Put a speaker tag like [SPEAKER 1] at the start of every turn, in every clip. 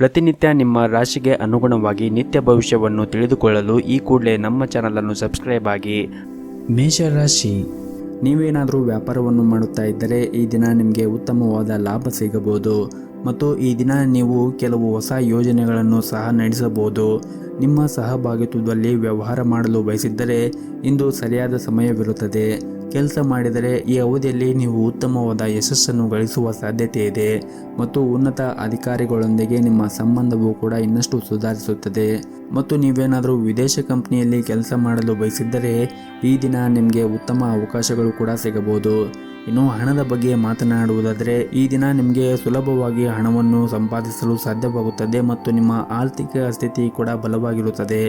[SPEAKER 1] ಪ್ರತಿನಿತ್ಯ ನಿಮ್ಮ ರಾಶಿಗೆ ಅನುಗುಣವಾಗಿ ನಿತ್ಯ ಭವಿಷ್ಯವನ್ನು ತಿಳಿದುಕೊಳ್ಳಲು ಈ ಕೂಡಲೇ ನಮ್ಮ ಚಾನಲನ್ನು ಸಬ್ಸ್ಕ್ರೈಬ್ ಆಗಿ. ಮೇಷರಾಶಿ, ನೀವೇನಾದರೂ ವ್ಯಾಪಾರವನ್ನು ಮಾಡುತ್ತಾ ಇದ್ದರೆ ಈ ದಿನ ನಿಮಗೆ ಉತ್ತಮವಾದ ಲಾಭ ಸಿಗಬಹುದು ಮತ್ತು ಈ ದಿನ ನೀವು ಕೆಲವು ಹೊಸ ಯೋಜನೆಗಳನ್ನು ಸಹ ನಡೆಸಬಹುದು. ನಿಮ್ಮ ಸಹಭಾಗಿತ್ವದಲ್ಲಿ ವ್ಯವಹಾರ ಮಾಡಲು ಬಯಸಿದ್ದರೆ ಇಂದು ಸರಿಯಾದ ಸಮಯವಿರುತ್ತದೆ. ಕೆಲಸ ಮಾಡಿದರೆ ಈ ಅವಧಿಯಲ್ಲಿ ನೀವು ಉತ್ತಮವಾದ ಯಶಸ್ಸನ್ನು ಗಳಿಸುವ ಸಾಧ್ಯತೆ ಇದೆ ಮತ್ತು ಉನ್ನತ ಅಧಿಕಾರಿಗಳೊಂದಿಗೆ ನಿಮ್ಮ ಸಂಬಂಧವು ಕೂಡ ಇನ್ನಷ್ಟು ಸುಧಾರಿಸುತ್ತದೆ. ಮತ್ತು ನೀವೇನಾದರೂ ವಿದೇಶ ಕಂಪನಿಯಲ್ಲಿ ಕೆಲಸ ಮಾಡಲು ಬಯಸಿದ್ದರೆ ಈ ದಿನ ನಿಮಗೆ ಉತ್ತಮ ಅವಕಾಶಗಳು ಕೂಡ ಸಿಗಬಹುದು. ಇನ್ನು ಹಣದ ಬಗ್ಗೆ ಮಾತನಾಡುವುದಾದರೆ ಈ ದಿನ ನಿಮಗೆ ಸುಲಭವಾಗಿ ಹಣವನ್ನು ಸಂಪಾದಿಸಲು ಸಾಧ್ಯವಾಗುತ್ತದೆ ಮತ್ತು ನಿಮ್ಮ ಆರ್ಥಿಕ ಸ್ಥಿತಿ ಕೂಡ ಬಲವಾಗಿರುತ್ತದೆ.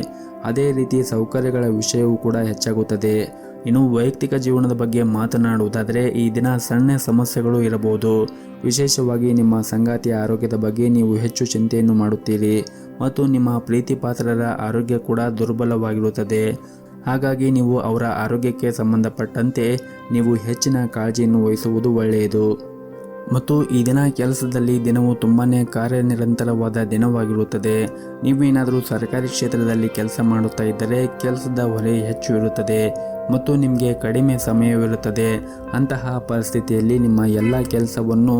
[SPEAKER 1] ಅದೇ ರೀತಿ ಸೌಕರ್ಯಗಳ ವಿಷಯವೂ ಕೂಡ ಹೆಚ್ಚಾಗುತ್ತದೆ. ಇನ್ನು ವೈಯಕ್ತಿಕ ಜೀವನದ ಬಗ್ಗೆ ಮಾತನಾಡುವುದಾದರೆ ಈ ದಿನ ಸಣ್ಣ ಸಮಸ್ಯೆಗಳು ಇರಬಹುದು. ವಿಶೇಷವಾಗಿ ನಿಮ್ಮ ಸಂಗಾತಿಯ ಆರೋಗ್ಯದ ಬಗ್ಗೆ ನೀವು ಹೆಚ್ಚು ಚಿಂತೆಯನ್ನು ಮಾಡುತ್ತೀರಿ ಮತ್ತು ನಿಮ್ಮ ಪ್ರೀತಿ ಪಾತ್ರರ ಆರೋಗ್ಯ ಕೂಡ ದುರ್ಬಲವಾಗಿರುತ್ತದೆ. ಹಾಗಾಗಿ ನೀವು ಅವರ ಆರೋಗ್ಯಕ್ಕೆ ಸಂಬಂಧಪಟ್ಟಂತೆ ನೀವು ಹೆಚ್ಚಿನ ಕಾಳಜಿಯನ್ನು ವಹಿಸುವುದು ಒಳ್ಳೆಯದು. ಮತ್ತು ಈ ದಿನ ಕೆಲಸದಲ್ಲಿ ದಿನವು ತುಂಬಾ ಕಾರ್ಯನಿರಂತರವಾದ ದಿನವಾಗಿರುತ್ತದೆ. ನೀವೇನಾದರೂ ಸರ್ಕಾರಿ ಕ್ಷೇತ್ರದಲ್ಲಿ ಕೆಲಸ ಮಾಡುತ್ತಾ ಇದ್ದರೆ ಕೆಲಸದ ಹೊರೆ ಹೆಚ್ಚು ಇರುತ್ತದೆ ಮತ್ತು ನಿಮಗೆ ಕಡಿಮೆ ಸಮಯವಿರುತ್ತದೆ. ಅಂತಹ ಪರಿಸ್ಥಿತಿಯಲ್ಲಿ ನಿಮ್ಮ ಎಲ್ಲ ಕೆಲಸವನ್ನು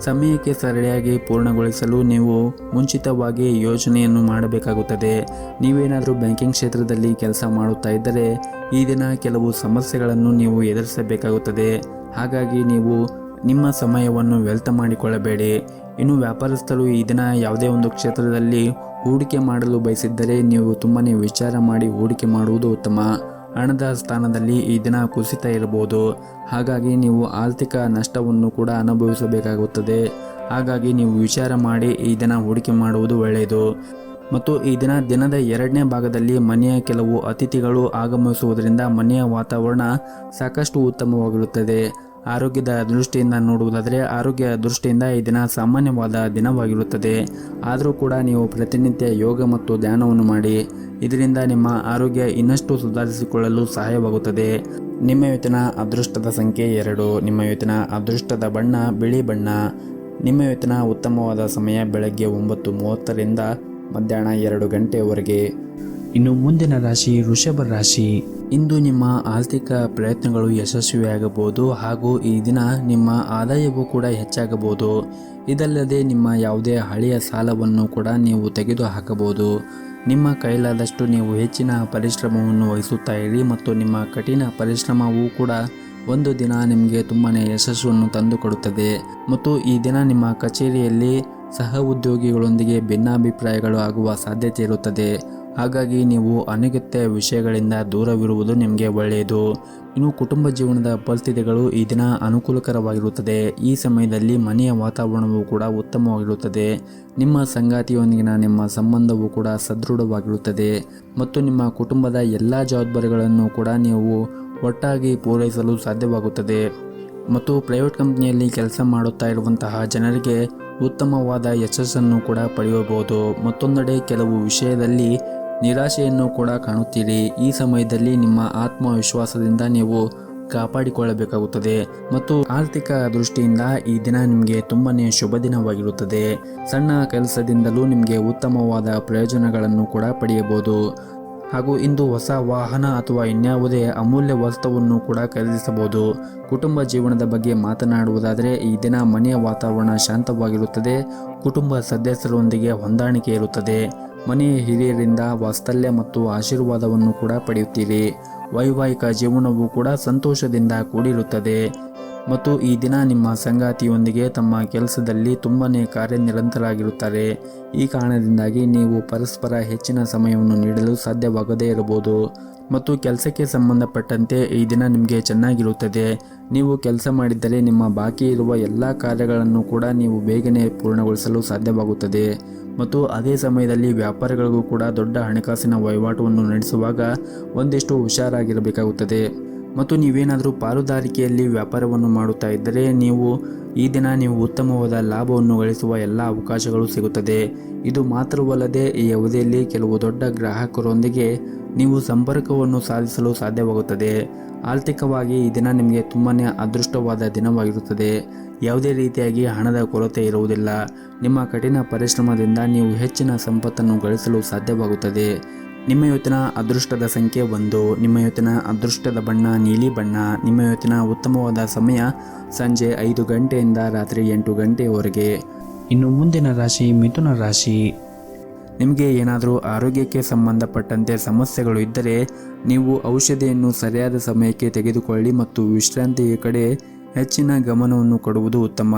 [SPEAKER 1] ಸಮಯಕ್ಕೆ ಸರಿಯಾಗಿ ಪೂರ್ಣಗೊಳಿಸಲು ನೀವು ಮುಂಚಿತವಾಗಿ ಯೋಜನೆಯನ್ನು ಮಾಡಬೇಕಾಗುತ್ತದೆ. ನೀವೇನಾದರೂ ಬ್ಯಾಂಕಿಂಗ್ ಕ್ಷೇತ್ರದಲ್ಲಿ ಕೆಲಸ ಮಾಡುತ್ತಾ ಇದ್ದರೆ ಈ ದಿನ ಕೆಲವು ಸಮಸ್ಯೆಗಳನ್ನು ನೀವು ಎದುರಿಸಬೇಕಾಗುತ್ತದೆ. ಹಾಗಾಗಿ ನೀವು ನಿಮ್ಮ ಸಮಯವನ್ನು ವ್ಯರ್ಥ ಮಾಡಿಕೊಳ್ಳಬೇಡಿ. ಇನ್ನು ವ್ಯಾಪಾರಸ್ಥರು ಈ ದಿನ ಯಾವುದೇ ಒಂದು ಕ್ಷೇತ್ರದಲ್ಲಿ ಹೂಡಿಕೆ ಮಾಡಲು ಬಯಸಿದ್ದರೆ ನೀವು ತುಂಬಾ ವಿಚಾರ ಮಾಡಿ ಹೂಡಿಕೆ ಮಾಡುವುದು ಉತ್ತಮ. ಹಣದ ಸ್ಥಾನದಲ್ಲಿ ಈ ದಿನ ಕುಸಿತ ಇರಬಹುದು. ಹಾಗಾಗಿ ನೀವು ಆರ್ಥಿಕ ನಷ್ಟವನ್ನು ಕೂಡ ಅನುಭವಿಸಬೇಕಾಗುತ್ತದೆ. ಹಾಗಾಗಿ ನೀವು ವಿಚಾರ ಮಾಡಿ ಈ ದಿನ ಹೂಡಿಕೆ ಮಾಡುವುದು ಒಳ್ಳೆಯದು. ಮತ್ತು ಈ ದಿನದ ಎರಡನೇ ಭಾಗದಲ್ಲಿ ಮನೆಯ ಕೆಲವು ಅತಿಥಿಗಳು ಆಗಮಿಸುವುದರಿಂದ ಮನೆಯ ವಾತಾವರಣ ಸಾಕಷ್ಟು ಉತ್ತಮವಾಗಿರುತ್ತದೆ. ಆರೋಗ್ಯದ ದೃಷ್ಟಿಯಿಂದ ನೋಡುವುದಾದರೆ ಆರೋಗ್ಯ ದೃಷ್ಟಿಯಿಂದ ಈ ದಿನ ಸಾಮಾನ್ಯವಾದ ದಿನವಾಗಿರುತ್ತದೆ. ಆದರೂ ಕೂಡ ನೀವು ಪ್ರತಿನಿತ್ಯ ಯೋಗ ಮತ್ತು ಧ್ಯಾನವನ್ನು ಮಾಡಿ. ಇದರಿಂದ ನಿಮ್ಮ ಆರೋಗ್ಯ ಇನ್ನಷ್ಟು ಸುಧಾರಿಸಿಕೊಳ್ಳಲು ಸಹಾಯವಾಗುತ್ತದೆ. ನಿಮ್ಮ ಇವತ್ತಿನ ಅದೃಷ್ಟದ ಸಂಖ್ಯೆ 2. ನಿಮ್ಮ ಇವತ್ತಿನ ಅದೃಷ್ಟದ ಬಣ್ಣ ಬಿಳಿ ಬಣ್ಣ. ನಿಮ್ಮ ಇವತ್ತಿನ ಉತ್ತಮವಾದ ಸಮಯ ಬೆಳಗ್ಗೆ 9:30ರಿಂದ ಮಧ್ಯಾಹ್ನ 2 ಗಂಟೆಯವರೆಗೆ. ಇನ್ನು ಮುಂದಿನ ರಾಶಿ ವೃಷಭ ರಾಶಿ. ಇಂದು ನಿಮ್ಮ ಆರ್ಥಿಕ ಪ್ರಯತ್ನಗಳು ಯಶಸ್ವಿಯಾಗಬಹುದು ಹಾಗೂ ಈ ದಿನ ನಿಮ್ಮ ಆದಾಯವೂ ಕೂಡ ಹೆಚ್ಚಾಗಬಹುದು. ಇದಲ್ಲದೆ ನಿಮ್ಮ ಯಾವುದೇ ಹಳೆಯ ಸಾಲವನ್ನು ಕೂಡ ನೀವು ತೆಗೆದು ಹಾಕಬಹುದು. ನಿಮ್ಮ ಕೈಲಾದಷ್ಟು ನೀವು ಹೆಚ್ಚಿನ ಪರಿಶ್ರಮವನ್ನು ವಹಿಸುತ್ತಾ ಇರಿ ಮತ್ತು ನಿಮ್ಮ ಕಠಿಣ ಪರಿಶ್ರಮವೂ ಕೂಡ ಒಂದು ದಿನ ನಿಮಗೆ ತುಂಬಾ ಯಶಸ್ಸನ್ನು ತಂದುಕೊಡುತ್ತದೆ. ಮತ್ತು ಈ ದಿನ ನಿಮ್ಮ ಕಚೇರಿಯಲ್ಲಿ ಸಹ ಉದ್ಯೋಗಿಗಳೊಂದಿಗೆ ಭಿನ್ನಾಭಿಪ್ರಾಯಗಳು ಆಗುವ ಸಾಧ್ಯತೆ ಇರುತ್ತದೆ. ಹಾಗಾಗಿ ನೀವು ಅನಗತ್ಯ ವಿಷಯಗಳಿಂದ ದೂರವಿರುವುದು ನಿಮಗೆ ಒಳ್ಳೆಯದು. ಇನ್ನು ಕುಟುಂಬ ಜೀವನದ ಪರಿಸ್ಥಿತಿಗಳು ಈ ದಿನ ಅನುಕೂಲಕರವಾಗಿರುತ್ತದೆ. ಈ ಸಮಯದಲ್ಲಿ ಮನೆಯ ವಾತಾವರಣವು ಕೂಡ ಉತ್ತಮವಾಗಿರುತ್ತದೆ. ನಿಮ್ಮ ಸಂಗಾತಿಯೊಂದಿಗಿನ ನಿಮ್ಮ ಸಂಬಂಧವು ಕೂಡ ಸದೃಢವಾಗಿರುತ್ತದೆ ಮತ್ತು ನಿಮ್ಮ ಕುಟುಂಬದ ಎಲ್ಲ ಜವಾಬ್ದಾರಿಗಳನ್ನು ಕೂಡ ನೀವು ಒಟ್ಟಾಗಿ ಪೂರೈಸಲು ಸಾಧ್ಯವಾಗುತ್ತದೆ. ಮತ್ತು ಪ್ರೈವೇಟ್ ಕಂಪನಿಯಲ್ಲಿ ಕೆಲಸ ಮಾಡುತ್ತಾ ಇರುವಂತಹ ಜನರಿಗೆ ಉತ್ತಮವಾದ ಯಶಸ್ಸನ್ನು ಕೂಡ ಪಡೆಯಬಹುದು. ಮತ್ತೊಂದೆಡೆ ಕೆಲವು ವಿಷಯದಲ್ಲಿ ನಿರಾಶೆಯನ್ನು ಕೂಡ ಕಾಣುತ್ತೀರಿ. ಈ ಸಮಯದಲ್ಲಿ ನಿಮ್ಮ ಆತ್ಮವಿಶ್ವಾಸದಿಂದ ನೀವು ಕಾಪಾಡಿಕೊಳ್ಳಬೇಕಾಗುತ್ತದೆ. ಮತ್ತು ಆರ್ಥಿಕ ದೃಷ್ಟಿಯಿಂದ ಈ ದಿನ ನಿಮಗೆ ತುಂಬಾ ಶುಭ ದಿನವಾಗಿರುತ್ತದೆ. ಸಣ್ಣ ಕೆಲಸದಿಂದಲೂ ನಿಮಗೆ ಉತ್ತಮವಾದ ಪ್ರಯೋಜನಗಳನ್ನು ಕೂಡ ಪಡೆಯಬಹುದು. ಹಾಗೂ ಇಂದು ಹೊಸ ವಾಹನ ಅಥವಾ ಇನ್ಯಾವುದೇ ಅಮೂಲ್ಯ ವಸ್ತುವನ್ನು ಕೂಡ ಖರೀದಿಸಬಹುದು. ಕುಟುಂಬ ಜೀವನದ ಬಗ್ಗೆ ಮಾತನಾಡುವುದಾದರೆ ಈ ದಿನ ಮನೆಯ ವಾತಾವರಣ ಶಾಂತವಾಗಿರುತ್ತದೆ. ಕುಟುಂಬ ಸದಸ್ಯರೊಂದಿಗೆ ಹೊಂದಾಣಿಕೆ ಇರುತ್ತದೆ. ಮನೆಯ ಹಿರಿಯರಿಂದ ವಾತ್ಸಲ್ಯ ಮತ್ತು ಆಶೀರ್ವಾದವನ್ನು ಕೂಡ ಪಡೆಯುತ್ತೀರಿ. ವೈವಾಹಿಕ ಜೀವನವೂ ಕೂಡ ಸಂತೋಷದಿಂದ ಕೂಡಿರುತ್ತದೆ. ಮತ್ತು ಈ ದಿನ ನಿಮ್ಮ ಸಂಗಾತಿಯೊಂದಿಗೆ ತಮ್ಮ ಕೆಲಸದಲ್ಲಿ ತುಂಬಾ ಕಾರ್ಯನಿರತರಾಗಿರುತ್ತಾರೆ. ಈ ಕಾರಣದಿಂದಾಗಿ ನೀವು ಪರಸ್ಪರ ಹೆಚ್ಚಿನ ಸಮಯವನ್ನು ನೀಡಲು ಸಾಧ್ಯವಾಗದೇ ಇರಬಹುದು. ಮತ್ತು ಕೆಲಸಕ್ಕೆ ಸಂಬಂಧಪಟ್ಟಂತೆ ಈ ದಿನ ನಿಮಗೆ ಚೆನ್ನಾಗಿರುತ್ತದೆ. ನೀವು ಕೆಲಸ ಮಾಡಿದ್ದರೆ ನಿಮ್ಮ ಬಾಕಿ ಇರುವ ಎಲ್ಲ ಕಾರ್ಯಗಳನ್ನು ಕೂಡ ನೀವು ಬೇಗನೆ ಪೂರ್ಣಗೊಳಿಸಲು ಸಾಧ್ಯವಾಗುತ್ತದೆ. ಮತ್ತು ಅದೇ ಸಮಯದಲ್ಲಿ ವ್ಯಾಪಾರಿಗಳಿಗೂ ಕೂಡ ದೊಡ್ಡ ಹಣಕಾಸಿನ ವಹಿವಾಟವನ್ನು ನಡೆಸುವಾಗ ಒಂದಿಷ್ಟು ಹುಷಾರಾಗಿರಬೇಕಾಗುತ್ತದೆ. ಮತ್ತು ನೀವೇನಾದರೂ ಪಾಲುದಾರಿಕೆಯಲ್ಲಿ ವ್ಯಾಪಾರವನ್ನು ಮಾಡುತ್ತಾ ಇದ್ದರೆ ಈ ದಿನ ನೀವು ಉತ್ತಮವಾದ ಲಾಭವನ್ನು ಗಳಿಸುವ ಎಲ್ಲ ಅವಕಾಶಗಳು ಸಿಗುತ್ತದೆ. ಇದು ಮಾತ್ರವಲ್ಲದೆ ಈ ಅವಧಿಯಲ್ಲಿ ಕೆಲವು ದೊಡ್ಡ ಗ್ರಾಹಕರೊಂದಿಗೆ ನೀವು ಸಂಪರ್ಕವನ್ನು ಸಾಧಿಸಲು ಸಾಧ್ಯವಾಗುತ್ತದೆ. ಆರ್ಥಿಕವಾಗಿ ಈ ದಿನ ನಿಮಗೆ ತುಂಬಾ ಅದೃಷ್ಟವಾದ ದಿನವಾಗಿರುತ್ತದೆ. ಯಾವುದೇ ರೀತಿಯಾಗಿ ಹಣದ ಕೊರತೆ ಇರುವುದಿಲ್ಲ. ನಿಮ್ಮ ಕಠಿಣ ಪರಿಶ್ರಮದಿಂದ ನೀವು ಹೆಚ್ಚಿನ ಸಂಪತ್ತನ್ನು ಗಳಿಸಲು ಸಾಧ್ಯವಾಗುತ್ತದೆ. ನಿಮ್ಮ ಇವತ್ತಿನ ಅದೃಷ್ಟದ ಸಂಖ್ಯೆ 1. ನಿಮ್ಮ ಇವತ್ತಿನ ಅದೃಷ್ಟದ ಬಣ್ಣ ನೀಲಿ ಬಣ್ಣ. ನಿಮ್ಮ ಇವತ್ತಿನ ಉತ್ತಮವಾದ ಸಮಯ ಸಂಜೆ 5 ಗಂಟೆಯಿಂದ ರಾತ್ರಿ 8 ಗಂಟೆಯವರೆಗೆ. ಇನ್ನು ಮುಂದಿನ ರಾಶಿ ಮಿಥುನ ರಾಶಿ. ನಿಮಗೆ ಏನಾದರೂ ಆರೋಗ್ಯಕ್ಕೆ ಸಂಬಂಧಪಟ್ಟಂತೆ ಸಮಸ್ಯೆಗಳು ಇದ್ದರೆ ನೀವು ಔಷಧಿಯನ್ನು ಸರಿಯಾದ ಸಮಯಕ್ಕೆ ತೆಗೆದುಕೊಳ್ಳಿ ಮತ್ತು ವಿಶ್ರಾಂತಿಯ ಕಡೆ ಹೆಚ್ಚಿನ ಗಮನವನ್ನು ಕೊಡುವುದು ಉತ್ತಮ.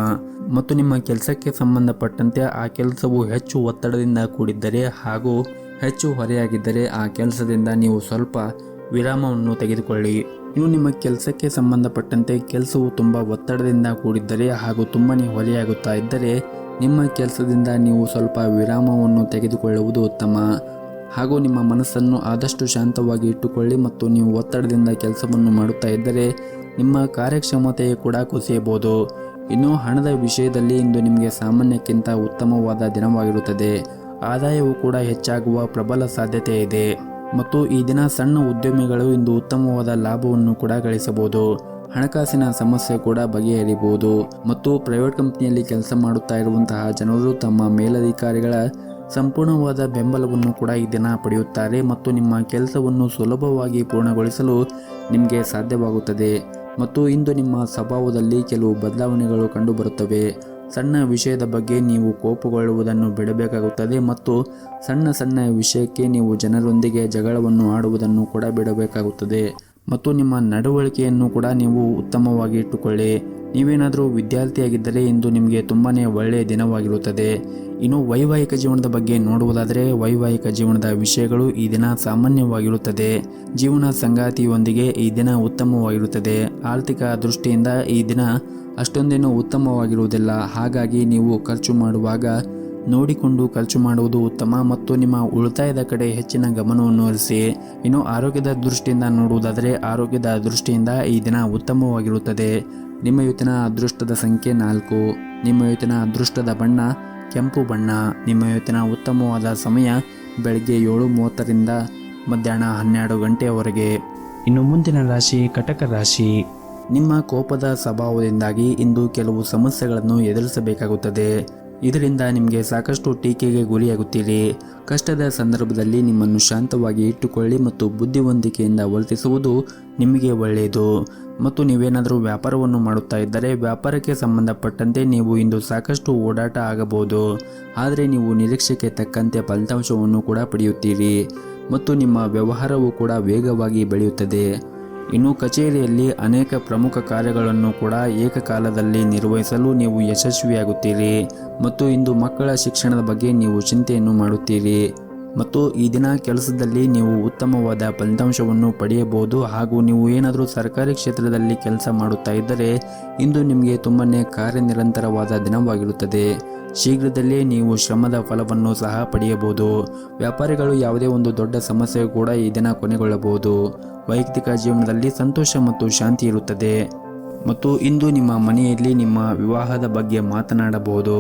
[SPEAKER 1] ಮತ್ತು ನಿಮ್ಮ ಕೆಲಸಕ್ಕೆ ಸಂಬಂಧಪಟ್ಟಂತೆ ಆ ಕೆಲಸವು ಹೆಚ್ಚು ಒತ್ತಡದಿಂದ ಕೂಡಿದ್ದರೆ ಹಾಗೂ ಹೆಚ್ಚು ಹೊರೆಯಾಗಿದ್ದರೆ ಆ ಕೆಲಸದಿಂದ ನೀವು ಸ್ವಲ್ಪ ವಿರಾಮವನ್ನು ತೆಗೆದುಕೊಳ್ಳಿ. ಇನ್ನು ನಿಮ್ಮ ಕೆಲಸಕ್ಕೆ ಸಂಬಂಧಪಟ್ಟಂತೆ ಕೆಲಸವು ತುಂಬ ಒತ್ತಡದಿಂದ ಕೂಡಿದ್ದರೆ ಹಾಗೂ ತುಂಬನೇ ಹೊರೆಯಾಗುತ್ತಾ ಇದ್ದರೆ ನಿಮ್ಮ ಕೆಲಸದಿಂದ ನೀವು ಸ್ವಲ್ಪ ವಿರಾಮವನ್ನು ತೆಗೆದುಕೊಳ್ಳುವುದು ಉತ್ತಮ. ಹಾಗೂ ನಿಮ್ಮ ಮನಸ್ಸನ್ನು ಆದಷ್ಟು ಶಾಂತವಾಗಿ ಇಟ್ಟುಕೊಳ್ಳಿ ಮತ್ತು ನೀವು ಒತ್ತಡದಿಂದ ಕೆಲಸವನ್ನು ಮಾಡುತ್ತಾ ಇದ್ದರೆ ನಿಮ್ಮ ಕಾರ್ಯಕ್ಷಮತೆ ಕೂಡ ಕುಸಿಯಬಹುದು. ಇನ್ನು ಹಣದ ವಿಷಯದಲ್ಲಿ ಇಂದು ನಿಮಗೆ ಸಾಮಾನ್ಯಕ್ಕಿಂತ ಉತ್ತಮವಾದ ದಿನವಾಗಿರುತ್ತದೆ. ಆದಾಯವು ಕೂಡ ಹೆಚ್ಚಾಗುವ ಪ್ರಬಲ ಸಾಧ್ಯತೆ ಇದೆ ಮತ್ತು ಈ ದಿನ ಸಣ್ಣ ಉದ್ಯಮಿಗಳು ಇಂದು ಉತ್ತಮವಾದ ಲಾಭವನ್ನು ಕೂಡ ಗಳಿಸಬಹುದು. ಹಣಕಾಸಿನ ಸಮಸ್ಯೆ ಕೂಡ ಬಗೆಹರಿಯಬಹುದು ಮತ್ತು ಪ್ರೈವೇಟ್ ಕಂಪನಿಯಲ್ಲಿ ಕೆಲಸ ಮಾಡುತ್ತಾ ಇರುವಂತಹ ಜನರು ತಮ್ಮ ಮೇಲಧಿಕಾರಿಗಳ ಸಂಪೂರ್ಣವಾದ ಬೆಂಬಲವನ್ನು ಕೂಡ ಈ ದಿನ ಪಡೆಯುತ್ತಾರೆ ಮತ್ತು ನಿಮ್ಮ ಕೆಲಸವನ್ನು ಸುಲಭವಾಗಿ ಪೂರ್ಣಗೊಳಿಸಲು ನಿಮಗೆ ಸಾಧ್ಯವಾಗುತ್ತದೆ. ಮತ್ತು ಇಂದು ನಿಮ್ಮ ಸ್ವಭಾವದಲ್ಲಿ ಕೆಲವು ಬದಲಾವಣೆಗಳು ಕಂಡುಬರುತ್ತವೆ. ಸಣ್ಣ ವಿಷಯದ ಬಗ್ಗೆ ನೀವು ಕೋಪಗೊಳ್ಳುವುದನ್ನು ಬಿಡಬೇಕಾಗುತ್ತದೆ ಮತ್ತು ಸಣ್ಣ ವಿಷಯಕ್ಕೆ ನೀವು ಜನರೊಂದಿಗೆ ಜಗಳವನ್ನು ಆಡುವುದನ್ನು ಕೂಡ ಬಿಡಬೇಕಾಗುತ್ತದೆ. ಮತ್ತು ನಿಮ್ಮ ನಡವಳಿಕೆಯನ್ನು ಕೂಡ ನೀವು ಉತ್ತಮವಾಗಿ ಇಟ್ಟುಕೊಳ್ಳಿ. ನೀವೇನಾದರೂ ವಿದ್ಯಾರ್ಥಿಯಾಗಿದ್ದರೆ ಇಂದು ನಿಮಗೆ ತುಂಬಾ ಒಳ್ಳೆಯ ದಿನವಾಗಿರುತ್ತದೆ. ಇನ್ನು ವೈವಾಹಿಕ ಜೀವನದ ಬಗ್ಗೆ ನೋಡುವುದಾದರೆ ವೈವಾಹಿಕ ಜೀವನದ ವಿಷಯಗಳು ಈ ದಿನ ಸಾಮಾನ್ಯವಾಗಿರುತ್ತದೆ. ಜೀವನ ಸಂಗಾತಿಯೊಂದಿಗೆ ಈ ದಿನ ಉತ್ತಮವಾಗಿರುತ್ತದೆ. ಆರ್ಥಿಕ ದೃಷ್ಟಿಯಿಂದ ಈ ದಿನ ಅಷ್ಟೊಂದೇನು ಉತ್ತಮವಾಗಿರುವುದಿಲ್ಲ. ಹಾಗಾಗಿ ನೀವು ಖರ್ಚು ಮಾಡುವಾಗ ನೋಡಿಕೊಂಡು ಖರ್ಚು ಮಾಡುವುದು ಉತ್ತಮ ಮತ್ತು ನಿಮ್ಮ ಉಳಿತಾಯದ ಕಡೆ ಹೆಚ್ಚಿನ ಗಮನವನ್ನು ಹರಿಸಿ. ಇನ್ನು ಆರೋಗ್ಯದ ದೃಷ್ಟಿಯಿಂದ ನೋಡುವುದಾದರೆ ಆರೋಗ್ಯದ ದೃಷ್ಟಿಯಿಂದ ಈ ದಿನ ಉತ್ತಮವಾಗಿರುತ್ತದೆ. ನಿಮ್ಮ ಇವತ್ತಿನ ಅದೃಷ್ಟದ ಸಂಖ್ಯೆ 4. ನಿಮ್ಮ ಇವತ್ತಿನ ಅದೃಷ್ಟದ ಬಣ್ಣ ಕೆಂಪು ಬಣ್ಣ. ನಿಮ್ಮ ಇವತ್ತಿನ ಉತ್ತಮವಾದ ಸಮಯ ಬೆಳಗ್ಗೆ 7:30ರಿಂದ ಮಧ್ಯಾಹ್ನ 12 ಗಂಟೆಯವರೆಗೆ. ಇನ್ನು ಮುಂದಿನ ರಾಶಿ ಕಟಕ ರಾಶಿ. ನಿಮ್ಮ ಕೋಪದ ಸ್ವಭಾವದಿಂದಾಗಿ ಇಂದು ಕೆಲವು ಸಮಸ್ಯೆಗಳನ್ನು ಎದುರಿಸಬೇಕಾಗುತ್ತದೆ. ಇದರಿಂದ ನಿಮಗೆ ಸಾಕಷ್ಟು ಟೀಕೆಗೆ ಗುರಿಯಾಗುತ್ತೀರಿ. ಕಷ್ಟದ ಸಂದರ್ಭದಲ್ಲಿ ನಿಮ್ಮನ್ನು ಶಾಂತವಾಗಿ ಇಟ್ಟುಕೊಳ್ಳಿ ಮತ್ತು ಬುದ್ಧಿವಂತಿಕೆಯಿಂದ ವರ್ತಿಸುವುದು ನಿಮಗೆ ಒಳ್ಳೆಯದು. ಮತ್ತು ನೀವೇನಾದರೂ ವ್ಯಾಪಾರವನ್ನು ಮಾಡುತ್ತಾ ಇದ್ದರೆ ವ್ಯಾಪಾರಕ್ಕೆ ಸಂಬಂಧಪಟ್ಟಂತೆ ನೀವು ಇಂದು ಸಾಕಷ್ಟು ಓಡಾಟ ಆಗಬಹುದು. ಆದರೆ ನೀವು ನಿರೀಕ್ಷೆಗೆ ತಕ್ಕಂತೆ ಫಲಿತಾಂಶವನ್ನು ಕೂಡ ಪಡೆಯುತ್ತೀರಿ ಮತ್ತು ನಿಮ್ಮ ವ್ಯವಹಾರವು ಕೂಡ ವೇಗವಾಗಿ ಬೆಳೆಯುತ್ತದೆ. ಇನ್ನು ಕಚೇರಿಯಲ್ಲಿ ಅನೇಕ ಪ್ರಮುಖ ಕಾರ್ಯಗಳನ್ನು ಕೂಡ ಏಕಕಾಲದಲ್ಲಿ ನಿರ್ವಹಿಸಲು ನೀವು ಯಶಸ್ವಿಯಾಗುತ್ತೀರಿ ಮತ್ತು ಇಂದು ಮಕ್ಕಳ ಶಿಕ್ಷಣದ ಬಗ್ಗೆ ನೀವು ಚಿಂತೆಯನ್ನು ಮಾಡುತ್ತೀರಿ ಮತ್ತು ಈ ದಿನ ಕೆಲಸದಲ್ಲಿ ನೀವು ಉತ್ತಮವಾದ ಫಲಿತಾಂಶವನ್ನು ಪಡೆಯಬಹುದು. ಹಾಗೂ ನೀವು ಏನಾದರೂ ಸರ್ಕಾರಿ ಕ್ಷೇತ್ರದಲ್ಲಿ ಕೆಲಸ ಮಾಡುತ್ತಾ ಇದ್ದರೆ ಇಂದು ನಿಮಗೆ ತುಂಬನೇ ಕಾರ್ಯನಿರಂತರವಾದ ದಿನವಾಗಿರುತ್ತದೆ. ಶೀಘ್ರದಲ್ಲೇ ನೀವು ಶ್ರಮದ ಫಲವನ್ನು ಸಹ ಪಡೆಯಬಹುದು. ವ್ಯಾಪಾರಿಗಳು ಯಾವುದೇ ಒಂದು ದೊಡ್ಡ ಸಮಸ್ಯೆ ಕೂಡ ಈ ದಿನ ಕೊನೆಗೊಳ್ಳಬಹುದು. ವೈಯಕ್ತಿಕ ಜೀವನದಲ್ಲಿ ಸಂತೋಷ ಮತ್ತು ಶಾಂತಿ ಇರುತ್ತದೆ ಮತ್ತು ಇಂದು ನಿಮ್ಮ ಮನೆಯಲ್ಲಿ ನಿಮ್ಮ ವಿವಾಹದ ಬಗ್ಗೆ ಮಾತನಾಡಬಹುದು.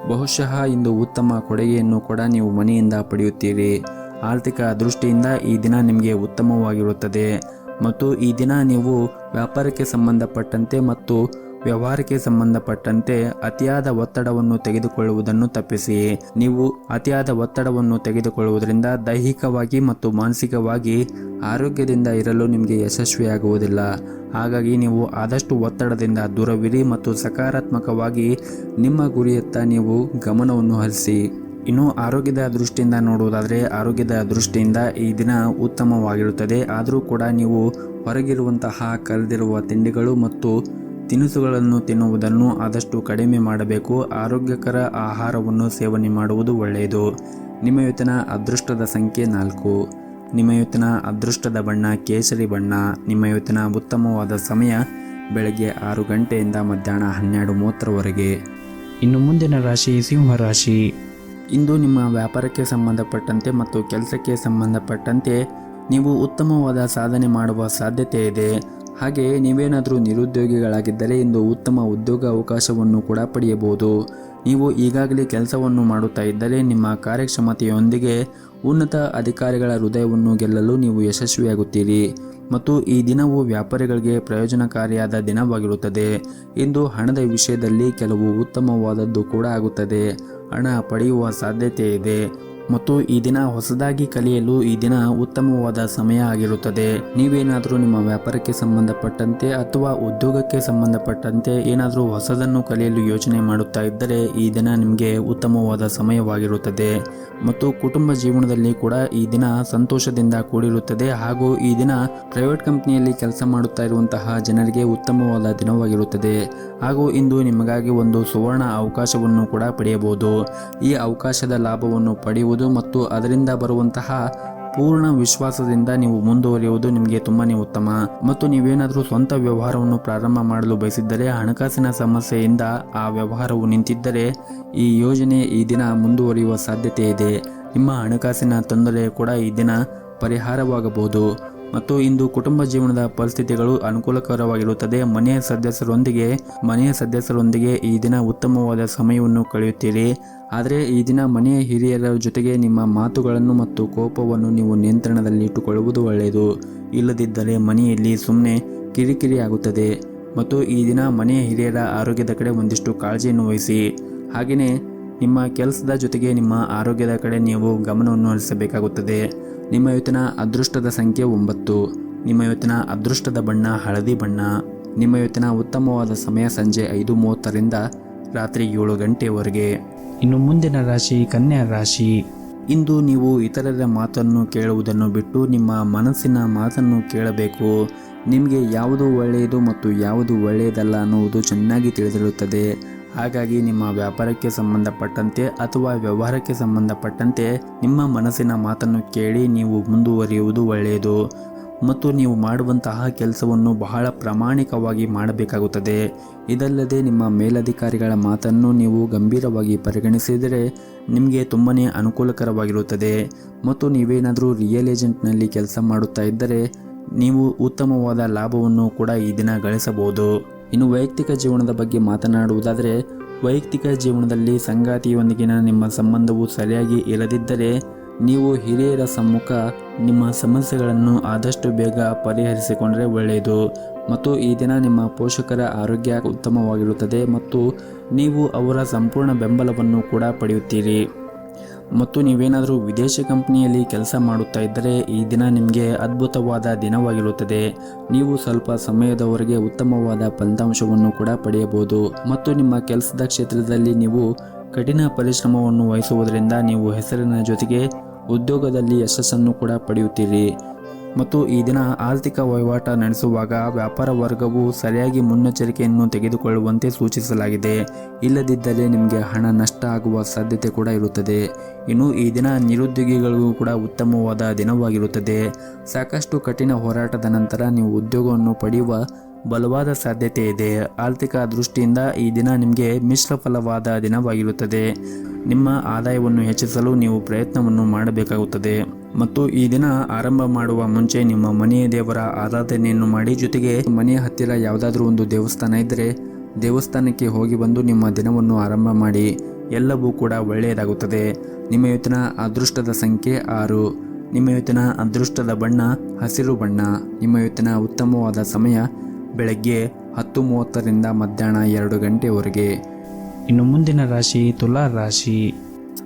[SPEAKER 1] ಬಹುಶಃ ಇಂದು ಉತ್ತಮ ಕೊಡುಗೆಯನ್ನು ಕೂಡ ನೀವು ಮನೆಯಿಂದ ಪಡೆಯುತ್ತೀರಿ. ಆರ್ಥಿಕ ದೃಷ್ಟಿಯಿಂದ ಈ ದಿನ ನಿಮಗೆ ಉತ್ತಮವಾಗಿರುತ್ತದೆ ಮತ್ತು ಈ ದಿನ ನೀವು ವ್ಯಾಪಾರಕ್ಕೆ ಸಂಬಂಧಪಟ್ಟಂತೆ ಮತ್ತು ವ್ಯವಹಾರಕ್ಕೆ ಸಂಬಂಧಪಟ್ಟಂತೆ ಅತಿಯಾದ ಒತ್ತಡವನ್ನು ತೆಗೆದುಕೊಳ್ಳುವುದನ್ನು ತಪ್ಪಿಸಿ. ನೀವು ಅತಿಯಾದ ಒತ್ತಡವನ್ನು ತೆಗೆದುಕೊಳ್ಳುವುದರಿಂದ ದೈಹಿಕವಾಗಿ ಮತ್ತು ಮಾನಸಿಕವಾಗಿ ಆರೋಗ್ಯದಿಂದ ಇರಲು ನಿಮಗೆ ಯಶಸ್ವಿಯಾಗುವುದಿಲ್ಲ. ಹಾಗಾಗಿ ನೀವು ಆದಷ್ಟು ಒತ್ತಡದಿಂದ ದೂರವಿರಿ ಮತ್ತು ಸಕಾರಾತ್ಮಕವಾಗಿ ನಿಮ್ಮ ಗುರಿಯತ್ತ ನೀವು ಗಮನವನ್ನು ಹರಿಸಿ. ಇನ್ನು ಆರೋಗ್ಯದ ದೃಷ್ಟಿಯಿಂದ ನೋಡುವುದಾದರೆ ಆರೋಗ್ಯದ ದೃಷ್ಟಿಯಿಂದ ಈ ದಿನ ಉತ್ತಮವಾಗಿರುತ್ತದೆ. ಆದರೂ ಕೂಡ ನೀವು ಹೊರಗಿರುವಂತಹ ಕರೆದಿರುವ ತಿಂಡಿಗಳು ಮತ್ತು ತಿನಿಸುಗಳನ್ನು ತಿನ್ನುವುದನ್ನು ಆದಷ್ಟು ಕಡಿಮೆ ಮಾಡಬೇಕು. ಆರೋಗ್ಯಕರ ಆಹಾರವನ್ನು ಸೇವನೆ ಮಾಡುವುದು ಒಳ್ಳೆಯದು. ನಿಮ್ಮ ಇವತ್ತಿನ ಅದೃಷ್ಟದ ಸಂಖ್ಯೆ 4. ನಿಮ್ಮ ಇವತ್ತಿನ ಅದೃಷ್ಟದ ಬಣ್ಣ ಕೇಸರಿ ಬಣ್ಣ. ನಿಮ್ಮ ಇವತ್ತಿನ ಉತ್ತಮವಾದ ಸಮಯ ಬೆಳಗ್ಗೆ 6 ಗಂಟೆಯಿಂದ ಮಧ್ಯಾಹ್ನ 12:30ವರೆಗೆ. ಇನ್ನು ಮುಂದಿನ ರಾಶಿ ಸಿಂಹ ರಾಶಿ. ಇಂದು ನಿಮ್ಮ ವ್ಯಾಪಾರಕ್ಕೆ ಸಂಬಂಧಪಟ್ಟಂತೆ ಮತ್ತು ಕೆಲಸಕ್ಕೆ ಸಂಬಂಧಪಟ್ಟಂತೆ ನೀವು ಉತ್ತಮವಾದ ಸಾಧನೆ ಮಾಡುವ ಸಾಧ್ಯತೆ ಇದೆ. ಹಾಗೆ ನೀವೇನಾದರೂ ನಿರುದ್ಯೋಗಿಗಳಾಗಿದ್ದರೆ ಇಂದು ಉತ್ತಮ ಉದ್ಯೋಗ ಅವಕಾಶವನ್ನು ಕೂಡ ಪಡೆಯಬಹುದು. ನೀವು ಈಗಾಗಲೇ ಕೆಲಸವನ್ನು ಮಾಡುತ್ತಾ ಇದ್ದರೆ ನಿಮ್ಮ ಕಾರ್ಯಕ್ಷಮತೆಯೊಂದಿಗೆ ಉನ್ನತ ಅಧಿಕಾರಿಗಳ ಹೃದಯವನ್ನು ಗೆಲ್ಲಲು ನೀವು ಯಶಸ್ವಿಯಾಗುತ್ತೀರಿ ಮತ್ತು ಈ ದಿನವು ವ್ಯಾಪಾರಿಗಳಿಗೆ ಪ್ರಯೋಜನಕಾರಿಯಾದ ದಿನವಾಗಿರುತ್ತದೆ. ಇಂದು ಹಣದ ವಿಷಯದಲ್ಲಿ ಕೆಲವು ಉತ್ತಮವಾದದ್ದು ಕೂಡ ಆಗುತ್ತದೆ. ಹಣ ಪಡೆಯುವ ಸಾಧ್ಯತೆ ಇದೆ ಮತ್ತು ಈ ದಿನ ಹೊಸದಾಗಿ ಕಲಿಯಲು ಈ ದಿನ ಉತ್ತಮವಾದ ಸಮಯ ಆಗಿರುತ್ತದೆ. ನೀವೇನಾದರೂ ನಿಮ್ಮ ವ್ಯಾಪಾರಕ್ಕೆ ಸಂಬಂಧಪಟ್ಟಂತೆ ಅಥವಾ ಉದ್ಯೋಗಕ್ಕೆ ಸಂಬಂಧಪಟ್ಟಂತೆ ಏನಾದರೂ ಹೊಸದನ್ನು ಕಲಿಯಲು ಯೋಚನೆ ಮಾಡುತ್ತಾ ಇದ್ದರೆ ಈ ದಿನ ನಿಮಗೆ ಉತ್ತಮವಾದ ಸಮಯವಾಗಿರುತ್ತದೆ ಮತ್ತು ಕುಟುಂಬ ಜೀವನದಲ್ಲಿ ಕೂಡ ಈ ದಿನ ಸಂತೋಷದಿಂದ ಕೂಡಿರುತ್ತದೆ. ಹಾಗೂ ಈ ದಿನ ಪ್ರೈವೇಟ್ ಕಂಪನಿಯಲ್ಲಿ ಕೆಲಸ ಮಾಡುತ್ತಾ ಇರುವಂತಹ ಜನರಿಗೆ ಉತ್ತಮವಾದ ದಿನವಾಗಿರುತ್ತದೆ. ಹಾಗೂ ಇಂದು ನಿಮಗಾಗಿ ಒಂದು ಸುವರ್ಣ ಅವಕಾಶವನ್ನು ಕೂಡ ಪಡೆಯಬಹುದು. ಈ ಅವಕಾಶದ ಲಾಭವನ್ನು ಪಡೆಯುವುದು ಮತ್ತು ಅದರಿಂದ ಬರುವಂತಹ ಪೂರ್ಣ ವಿಶ್ವಾಸದಿಂದ ನೀವು ಮುಂದುವರಿಯುವುದು ನಿಮಗೆ ತುಂಬಾನೇ ಉತ್ತಮ. ಮತ್ತು ನೀವೇನಾದರೂ ಸ್ವಂತ ವ್ಯವಹಾರವನ್ನು ಪ್ರಾರಂಭ ಮಾಡಲು ಬಯಸಿದ್ದರೆ ಹಣಕಾಸಿನ ಸಮಸ್ಯೆಯಿಂದ ಆ ವ್ಯವಹಾರವು ನಿಂತಿದ್ದರೆ ಈ ಯೋಜನೆ ಈ ದಿನ ಮುಂದುವರಿಯುವ ಸಾಧ್ಯತೆ ಇದೆ. ನಿಮ್ಮ ಹಣಕಾಸಿನ ತೊಂದರೆ ಕೂಡ ಈ ದಿನ ಪರಿಹಾರವಾಗಬಹುದು. ಮತ್ತು ಇಂದು ಕುಟುಂಬ ಜೀವನದ ಪರಿಸ್ಥಿತಿಗಳು ಅನುಕೂಲಕರವಾಗಿರುತ್ತದೆ. ಮನೆಯ ಸದಸ್ಯರೊಂದಿಗೆ ಈ ದಿನ ಉತ್ತಮವಾದ ಸಮಯವನ್ನು ಕಳೆಯುತ್ತೀರಿ. ಆದರೆ ಈ ದಿನ ಮನೆಯ ಹಿರಿಯರ ಜೊತೆಗೆ ನಿಮ್ಮ ಮಾತುಗಳನ್ನು ಮತ್ತು ಕೋಪವನ್ನು ನೀವು ನಿಯಂತ್ರಣದಲ್ಲಿ ಇಟ್ಟುಕೊಳ್ಳುವುದು ಒಳ್ಳೆಯದು. ಇಲ್ಲದಿದ್ದರೆ ಮನೆಯಲ್ಲಿ ಸುಮ್ಮನೆ ಕಿರಿಕಿರಿ ಆಗುತ್ತದೆ. ಮತ್ತು ಈ ದಿನ ಮನೆಯ ಹಿರಿಯರ ಆರೋಗ್ಯದ ಕಡೆ ಒಂದಿಷ್ಟು ಕಾಳಜಿಯನ್ನು ವಹಿಸಿ. ಹಾಗೆಯೇ ನಿಮ್ಮ ಕೆಲಸದ ಜೊತೆಗೆ ನಿಮ್ಮ ಆರೋಗ್ಯದ ಕಡೆ ನೀವು ಗಮನವನ್ನು ಹರಿಸಬೇಕಾಗುತ್ತದೆ. ನಿಮ್ಮ ಇವತ್ತಿನ ಅದೃಷ್ಟದ ಸಂಖ್ಯೆ 9. ನಿಮ್ಮ ಇವತ್ತಿನ ಅದೃಷ್ಟದ ಬಣ್ಣ ಹಳದಿ ಬಣ್ಣ. ನಿಮ್ಮ ಇವತ್ತಿನ ಉತ್ತಮವಾದ ಸಮಯ ಸಂಜೆ 5:30ರಿಂದ ರಾತ್ರಿ 7 ಗಂಟೆಯವರೆಗೆ. ಇನ್ನು ಮುಂದಿನ ರಾಶಿ ಕನ್ಯಾ ರಾಶಿ. ಇಂದು ನೀವು ಇತರರ ಮಾತನ್ನು ಕೇಳುವುದನ್ನು ಬಿಟ್ಟು ನಿಮ್ಮ ಮನಸ್ಸಿನ ಮಾತನ್ನು ಕೇಳಬೇಕು. ನಿಮಗೆ ಯಾವುದು ಒಳ್ಳೆಯದು ಮತ್ತು ಯಾವುದು ಒಳ್ಳೆಯದಲ್ಲ ಅನ್ನುವುದು ಚೆನ್ನಾಗಿ ತಿಳಿದಿರುತ್ತದೆ. ಹಾಗಾಗಿ ನಿಮ್ಮ ವ್ಯಾಪಾರಕ್ಕೆ ಸಂಬಂಧಪಟ್ಟಂತೆ ಅಥವಾ ವ್ಯವಹಾರಕ್ಕೆ ಸಂಬಂಧಪಟ್ಟಂತೆ ನಿಮ್ಮ ಮನಸ್ಸಿನ ಮಾತನ್ನು ಕೇಳಿ ನೀವು ಮುಂದುವರಿಯುವುದು ಒಳ್ಳೆಯದು. ಮತ್ತು ನೀವು ಮಾಡುವಂತಹ ಕೆಲಸವನ್ನು ಬಹಳ ಪ್ರಾಮಾಣಿಕವಾಗಿ ಮಾಡಬೇಕಾಗುತ್ತದೆ. ಇದಲ್ಲದೆ ನಿಮ್ಮ ಮೇಲಧಿಕಾರಿಗಳ ಮಾತನ್ನು ನೀವು ಗಂಭೀರವಾಗಿ ಪರಿಗಣಿಸಿದರೆ ನಿಮಗೆ ತುಂಬನೇ ಅನುಕೂಲಕರವಾಗಿರುತ್ತದೆ. ಮತ್ತು ನೀವೇನಾದರೂ ರಿಯಲ್ ಏಜೆಂಟ್ನಲ್ಲಿ ಕೆಲಸ ಮಾಡುತ್ತಾ ಇದ್ದರೆ ನೀವು ಉತ್ತಮವಾದ ಲಾಭವನ್ನು ಕೂಡ ಈ ದಿನ ಗಳಿಸಬಹುದು. ಇನ್ನು ವೈಯಕ್ತಿಕ ಜೀವನದ ಬಗ್ಗೆ ಮಾತನಾಡುವುದಾದರೆ ವೈಯಕ್ತಿಕ ಜೀವನದಲ್ಲಿ ಸಂಗಾತಿಯೊಂದಿಗಿನ ನಿಮ್ಮ ಸಂಬಂಧವು ಸರಿಯಾಗಿ ಇರದಿದ್ದರೆ ನೀವು ಹಿರಿಯರ ಸಮ್ಮುಖ ನಿಮ್ಮ ಸಮಸ್ಯೆಗಳನ್ನು ಆದಷ್ಟು ಬೇಗ ಪರಿಹರಿಸಿಕೊಂಡರೆ ಒಳ್ಳೆಯದು. ಮತ್ತು ಈ ದಿನ ನಿಮ್ಮ ಪೋಷಕರ ಆರೋಗ್ಯ ಉತ್ತಮವಾಗಿರುತ್ತದೆ ಮತ್ತು ನೀವು ಅವರ ಸಂಪೂರ್ಣ ಬೆಂಬಲವನ್ನು ಕೂಡ ಪಡೆಯುತ್ತೀರಿ. ಮತ್ತು ನೀವೇನಾದರೂ ವಿದೇಶಿ ಕಂಪನಿಯಲ್ಲಿ ಕೆಲಸ ಮಾಡುತ್ತಾ ಇದ್ದರೆ ಈ ದಿನ ನಿಮಗೆ ಅದ್ಭುತವಾದ ದಿನವಾಗಿರುತ್ತದೆ. ನೀವು ಸ್ವಲ್ಪ ಸಮಯದವರೆಗೆ ಉತ್ತಮವಾದ ಫಲಿತಾಂಶವನ್ನು ಕೂಡ ಪಡೆಯಬಹುದು. ಮತ್ತು ನಿಮ್ಮ ಕೆಲಸದ ಕ್ಷೇತ್ರದಲ್ಲಿ ನೀವು ಕಠಿಣ ಪರಿಶ್ರಮವನ್ನು ವಹಿಸುವುದರಿಂದ ನೀವು ಹೆಸರಿನ ಜೊತೆಗೆ ಉದ್ಯೋಗದಲ್ಲಿ ಯಶಸ್ಸನ್ನು ಕೂಡ ಪಡೆಯುತ್ತೀರಿ. ಮತ್ತು ಈ ದಿನ ಆರ್ಥಿಕ ವಹಿವಾಟ ನಡೆಸುವಾಗ ವ್ಯಾಪಾರ ವರ್ಗವು ಸರಿಯಾಗಿ ಮುನ್ನೆಚ್ಚರಿಕೆಯನ್ನು ತೆಗೆದುಕೊಳ್ಳುವಂತೆ ಸೂಚಿಸಲಾಗಿದೆ. ಇಲ್ಲದಿದ್ದರೆ ನಿಮಗೆ ಹಣ ನಷ್ಟ ಆಗುವ ಸಾಧ್ಯತೆ ಕೂಡ ಇರುತ್ತದೆ. ಇನ್ನು ಈ ದಿನ ನಿರುದ್ಯೋಗಿಗಳಿಗೂ ಕೂಡ ಉತ್ತಮವಾದ ದಿನವಾಗಿರುತ್ತದೆ. ಸಾಕಷ್ಟು ಕಠಿಣ ಹೋರಾಟದ ನಂತರ ನೀವು ಉದ್ಯೋಗವನ್ನು ಪಡೆಯುವ ಬಲವಾದ ಸಾಧ್ಯತೆ ಇದೆ. ಆರ್ಥಿಕ ದೃಷ್ಟಿಯಿಂದ ಈ ದಿನ ನಿಮಗೆ ಮಿಶ್ರ ಫಲವಾದ ದಿನವಾಗಿರುತ್ತದೆ. ನಿಮ್ಮ ಆದಾಯವನ್ನು ಹೆಚ್ಚಿಸಲು ನೀವು ಪ್ರಯತ್ನವನ್ನು ಮಾಡಬೇಕಾಗುತ್ತದೆ. ಮತ್ತು ಈ ದಿನ ಆರಂಭ ಮಾಡುವ ಮುಂಚೆ ನಿಮ್ಮ ಮನೆಯ ದೇವರ ಆರಾಧನೆಯನ್ನು ಮಾಡಿ, ಜೊತೆಗೆ ಮನೆಯ ಹತ್ತಿರ ಯಾವುದಾದ್ರೂ ಒಂದು ದೇವಸ್ಥಾನ ಇದ್ದರೆ ದೇವಸ್ಥಾನಕ್ಕೆ ಹೋಗಿ ಬಂದು ನಿಮ್ಮ ದಿನವನ್ನು ಆರಂಭ ಮಾಡಿ. ಎಲ್ಲವೂ ಕೂಡ ಒಳ್ಳೆಯದಾಗುತ್ತದೆ. ನಿಮ್ಮ ಇವತ್ತಿನ ಅದೃಷ್ಟದ ಸಂಖ್ಯೆ 6. ನಿಮ್ಮ ಇವತ್ತಿನ ಅದೃಷ್ಟದ ಬಣ್ಣ ಹಸಿರು ಬಣ್ಣ. ನಿಮ್ಮ ಇವತ್ತಿನ ಉತ್ತಮವಾದ ಸಮಯ ಬೆಳಗ್ಗೆ 10:30ರಿಂದ ಮಧ್ಯಾಹ್ನ 2 ಗಂಟೆವರೆಗೆ. ಇನ್ನು ಮುಂದಿನ ರಾಶಿ ತುಲಾ ರಾಶಿ.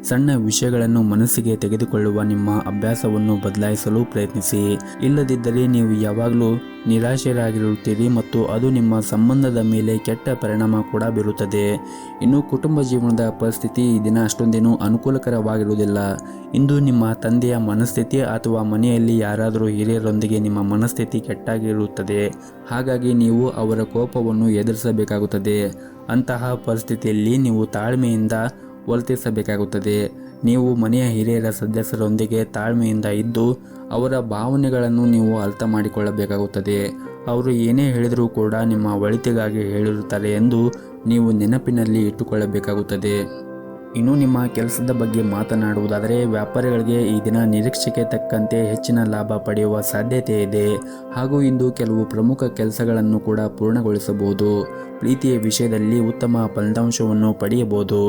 [SPEAKER 1] ಸಣ್ಣ ವಿಷಯಗಳನ್ನು ಮನಸ್ಸಿಗೆ ತೆಗೆದುಕೊಳ್ಳುವ ನಿಮ್ಮ ಅಭ್ಯಾಸವನ್ನು ಬದಲಾಯಿಸಲು ಪ್ರಯತ್ನಿಸಿ. ಇಲ್ಲದಿದ್ದರೆ ನೀವು ಯಾವಾಗಲೂ ನಿರಾಶರಾಗಿರುತ್ತೀರಿ ಮತ್ತು ಅದು ನಿಮ್ಮ ಸಂಬಂಧದ ಮೇಲೆ ಕೆಟ್ಟ ಪರಿಣಾಮ ಕೂಡ ಬೀರುತ್ತದೆ. ಇನ್ನು ಕುಟುಂಬ ಜೀವನದ ಪರಿಸ್ಥಿತಿ ಈ ದಿನ ಅಷ್ಟೊಂದೇನು ಅನುಕೂಲಕರವಾಗಿರುವುದಿಲ್ಲ. ಇಂದು ನಿಮ್ಮ ತಂದೆಯ ಮನಸ್ಥಿತಿ ಅಥವಾ ಮನೆಯಲ್ಲಿ ಯಾರಾದರೂ ಹಿರಿಯರೊಂದಿಗೆ ನಿಮ್ಮ ಮನಸ್ಥಿತಿ ಕೆಟ್ಟಾಗಿರುತ್ತದೆ. ಹಾಗಾಗಿ ನೀವು ಅವರ ಕೋಪವನ್ನು ಎದುರಿಸಬೇಕಾಗುತ್ತದೆ. ಅಂತಹ ಪರಿಸ್ಥಿತಿಯಲ್ಲಿ ನೀವು ತಾಳ್ಮೆಯಿಂದ ವರ್ತಿಸಬೇಕಾಗುತ್ತದೆ. ನೀವು ಮನೆಯ ಹಿರಿಯರ ಸದಸ್ಯರೊಂದಿಗೆ ತಾಳ್ಮೆಯಿಂದ ಇದ್ದು ಅವರ ಭಾವನೆಗಳನ್ನು ನೀವು ಅರ್ಥ ಮಾಡಿಕೊಳ್ಳಬೇಕಾಗುತ್ತದೆ. ಅವರು ಏನೇ ಹೇಳಿದರೂ ಕೂಡ ನಿಮ್ಮ ಒಳಿತಿಗಾಗಿ ಹೇಳಿರುತ್ತಾರೆ ಎಂದು ನೀವು ನೆನಪಿನಲ್ಲಿ ಇಟ್ಟುಕೊಳ್ಳಬೇಕಾಗುತ್ತದೆ. ಇನ್ನು ನಿಮ್ಮ ಕೆಲಸದ ಬಗ್ಗೆ ಮಾತನಾಡುವುದಾದರೆ ವ್ಯಾಪಾರಿಗಳಿಗೆ ಈ ದಿನ ನಿರೀಕ್ಷೆಗೆ ತಕ್ಕಂತೆ ಹೆಚ್ಚಿನ ಲಾಭ ಪಡೆಯುವ ಸಾಧ್ಯತೆ ಇದೆ. ಹಾಗೂ ಇಂದು ಕೆಲವು ಪ್ರಮುಖ ಕೆಲಸಗಳನ್ನು ಕೂಡ ಪೂರ್ಣಗೊಳಿಸಬಹುದು. ಪ್ರೀತಿಯ ವಿಷಯದಲ್ಲಿ ಉತ್ತಮ ಫಲಿತಾಂಶವನ್ನು ಪಡೆಯಬಹುದು.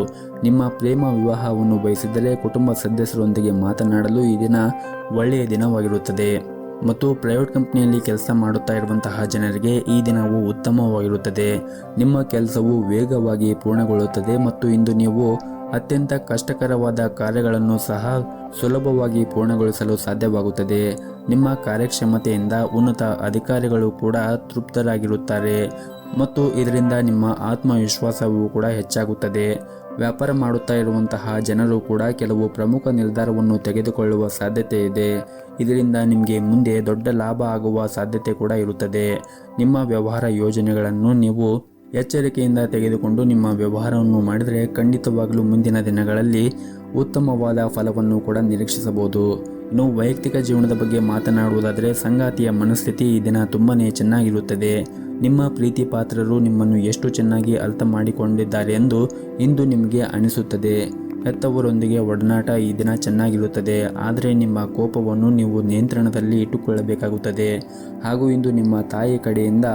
[SPEAKER 1] ನಿಮ್ಮ ಪ್ರೇಮ ವಿವಾಹವನ್ನು ಬಯಸಿದರೆ ಕುಟುಂಬ ಸದಸ್ಯರೊಂದಿಗೆ ಮಾತನಾಡಲು ಈ ದಿನ ಒಳ್ಳೆಯ ದಿನವಾಗಿರುತ್ತದೆ. ಮತ್ತು ಪ್ರೈವೇಟ್ ಕಂಪನಿಯಲ್ಲಿ ಕೆಲಸ ಮಾಡುತ್ತಾ ಇರುವಂತಹ ಜನರಿಗೆ ಈ ದಿನವು ಉತ್ತಮವಾಗಿರುತ್ತದೆ. ನಿಮ್ಮ ಕೆಲಸವು ವೇಗವಾಗಿ ಪೂರ್ಣಗೊಳ್ಳುತ್ತದೆ ಮತ್ತು ಇಂದು ನೀವು ಅತ್ಯಂತ ಕಷ್ಟಕರವಾದ ಕಾರ್ಯಗಳನ್ನು ಸಹ ಸುಲಭವಾಗಿ ಪೂರ್ಣಗೊಳಿಸಲು ಸಾಧ್ಯವಾಗುತ್ತದೆ. ನಿಮ್ಮ ಕಾರ್ಯಕ್ಷಮತೆಯಿಂದ ಉನ್ನತ ಅಧಿಕಾರಿಗಳು ಕೂಡ ತೃಪ್ತರಾಗಿರುತ್ತಾರೆ ಮತ್ತು ಇದರಿಂದ ನಿಮ್ಮ ಆತ್ಮವಿಶ್ವಾಸವೂ ಕೂಡ ಹೆಚ್ಚಾಗುತ್ತದೆ. ವ್ಯಾಪಾರ ಮಾಡುತ್ತಾ ಇರುವಂತಹ ಜನರು ಕೂಡ ಕೆಲವು ಪ್ರಮುಖ ನಿರ್ಧಾರವನ್ನು ತೆಗೆದುಕೊಳ್ಳುವ ಸಾಧ್ಯತೆ ಇದೆ. ಇದರಿಂದ ನಿಮಗೆ ಮುಂದೆ ದೊಡ್ಡ ಲಾಭ ಆಗುವ ಸಾಧ್ಯತೆ ಕೂಡ ಇರುತ್ತದೆ. ನಿಮ್ಮ ವ್ಯವಹಾರ ಯೋಜನೆಗಳನ್ನು ನೀವು ಎಚ್ಚರಿಕೆಯಿಂದ ತೆಗೆದುಕೊಂಡು ನಿಮ್ಮ ವ್ಯವಹಾರವನ್ನು ಮಾಡಿದರೆ ಖಂಡಿತವಾಗಲೂ ಮುಂದಿನ ದಿನಗಳಲ್ಲಿ ಉತ್ತಮವಾದ ಫಲವನ್ನು ಕೂಡ ನಿರೀಕ್ಷಿಸಬಹುದು. ಇನ್ನು ವೈಯಕ್ತಿಕ ಜೀವನದ ಬಗ್ಗೆ ಮಾತನಾಡುವುದಾದರೆ ಸಂಗಾತಿಯ ಮನಸ್ಥಿತಿ ಈ ದಿನ ತುಂಬಾನೇ ಚೆನ್ನಾಗಿರುತ್ತದೆ. ನಿಮ್ಮ ಪ್ರೀತಿ ಪಾತ್ರರು ನಿಮ್ಮನ್ನು ಎಷ್ಟು ಚೆನ್ನಾಗಿ ಅರ್ಥ ಮಾಡಿಕೊಂಡಿದ್ದಾರೆ ಎಂದು ಇಂದು ನಿಮಗೆ ಅನಿಸುತ್ತದೆ. ಹೆತ್ತವರೊಂದಿಗೆ ಒಡನಾಟ ಈ ದಿನ ಚೆನ್ನಾಗಿರುತ್ತದೆ. ಆದರೆ ನಿಮ್ಮ ಕೋಪವನ್ನು ನೀವು ನಿಯಂತ್ರಣದಲ್ಲಿ ಇಟ್ಟುಕೊಳ್ಳಬೇಕಾಗುತ್ತದೆ. ಹಾಗೂ ಇಂದು ನಿಮ್ಮ ತಾಯಿ ಕಡೆಯಿಂದ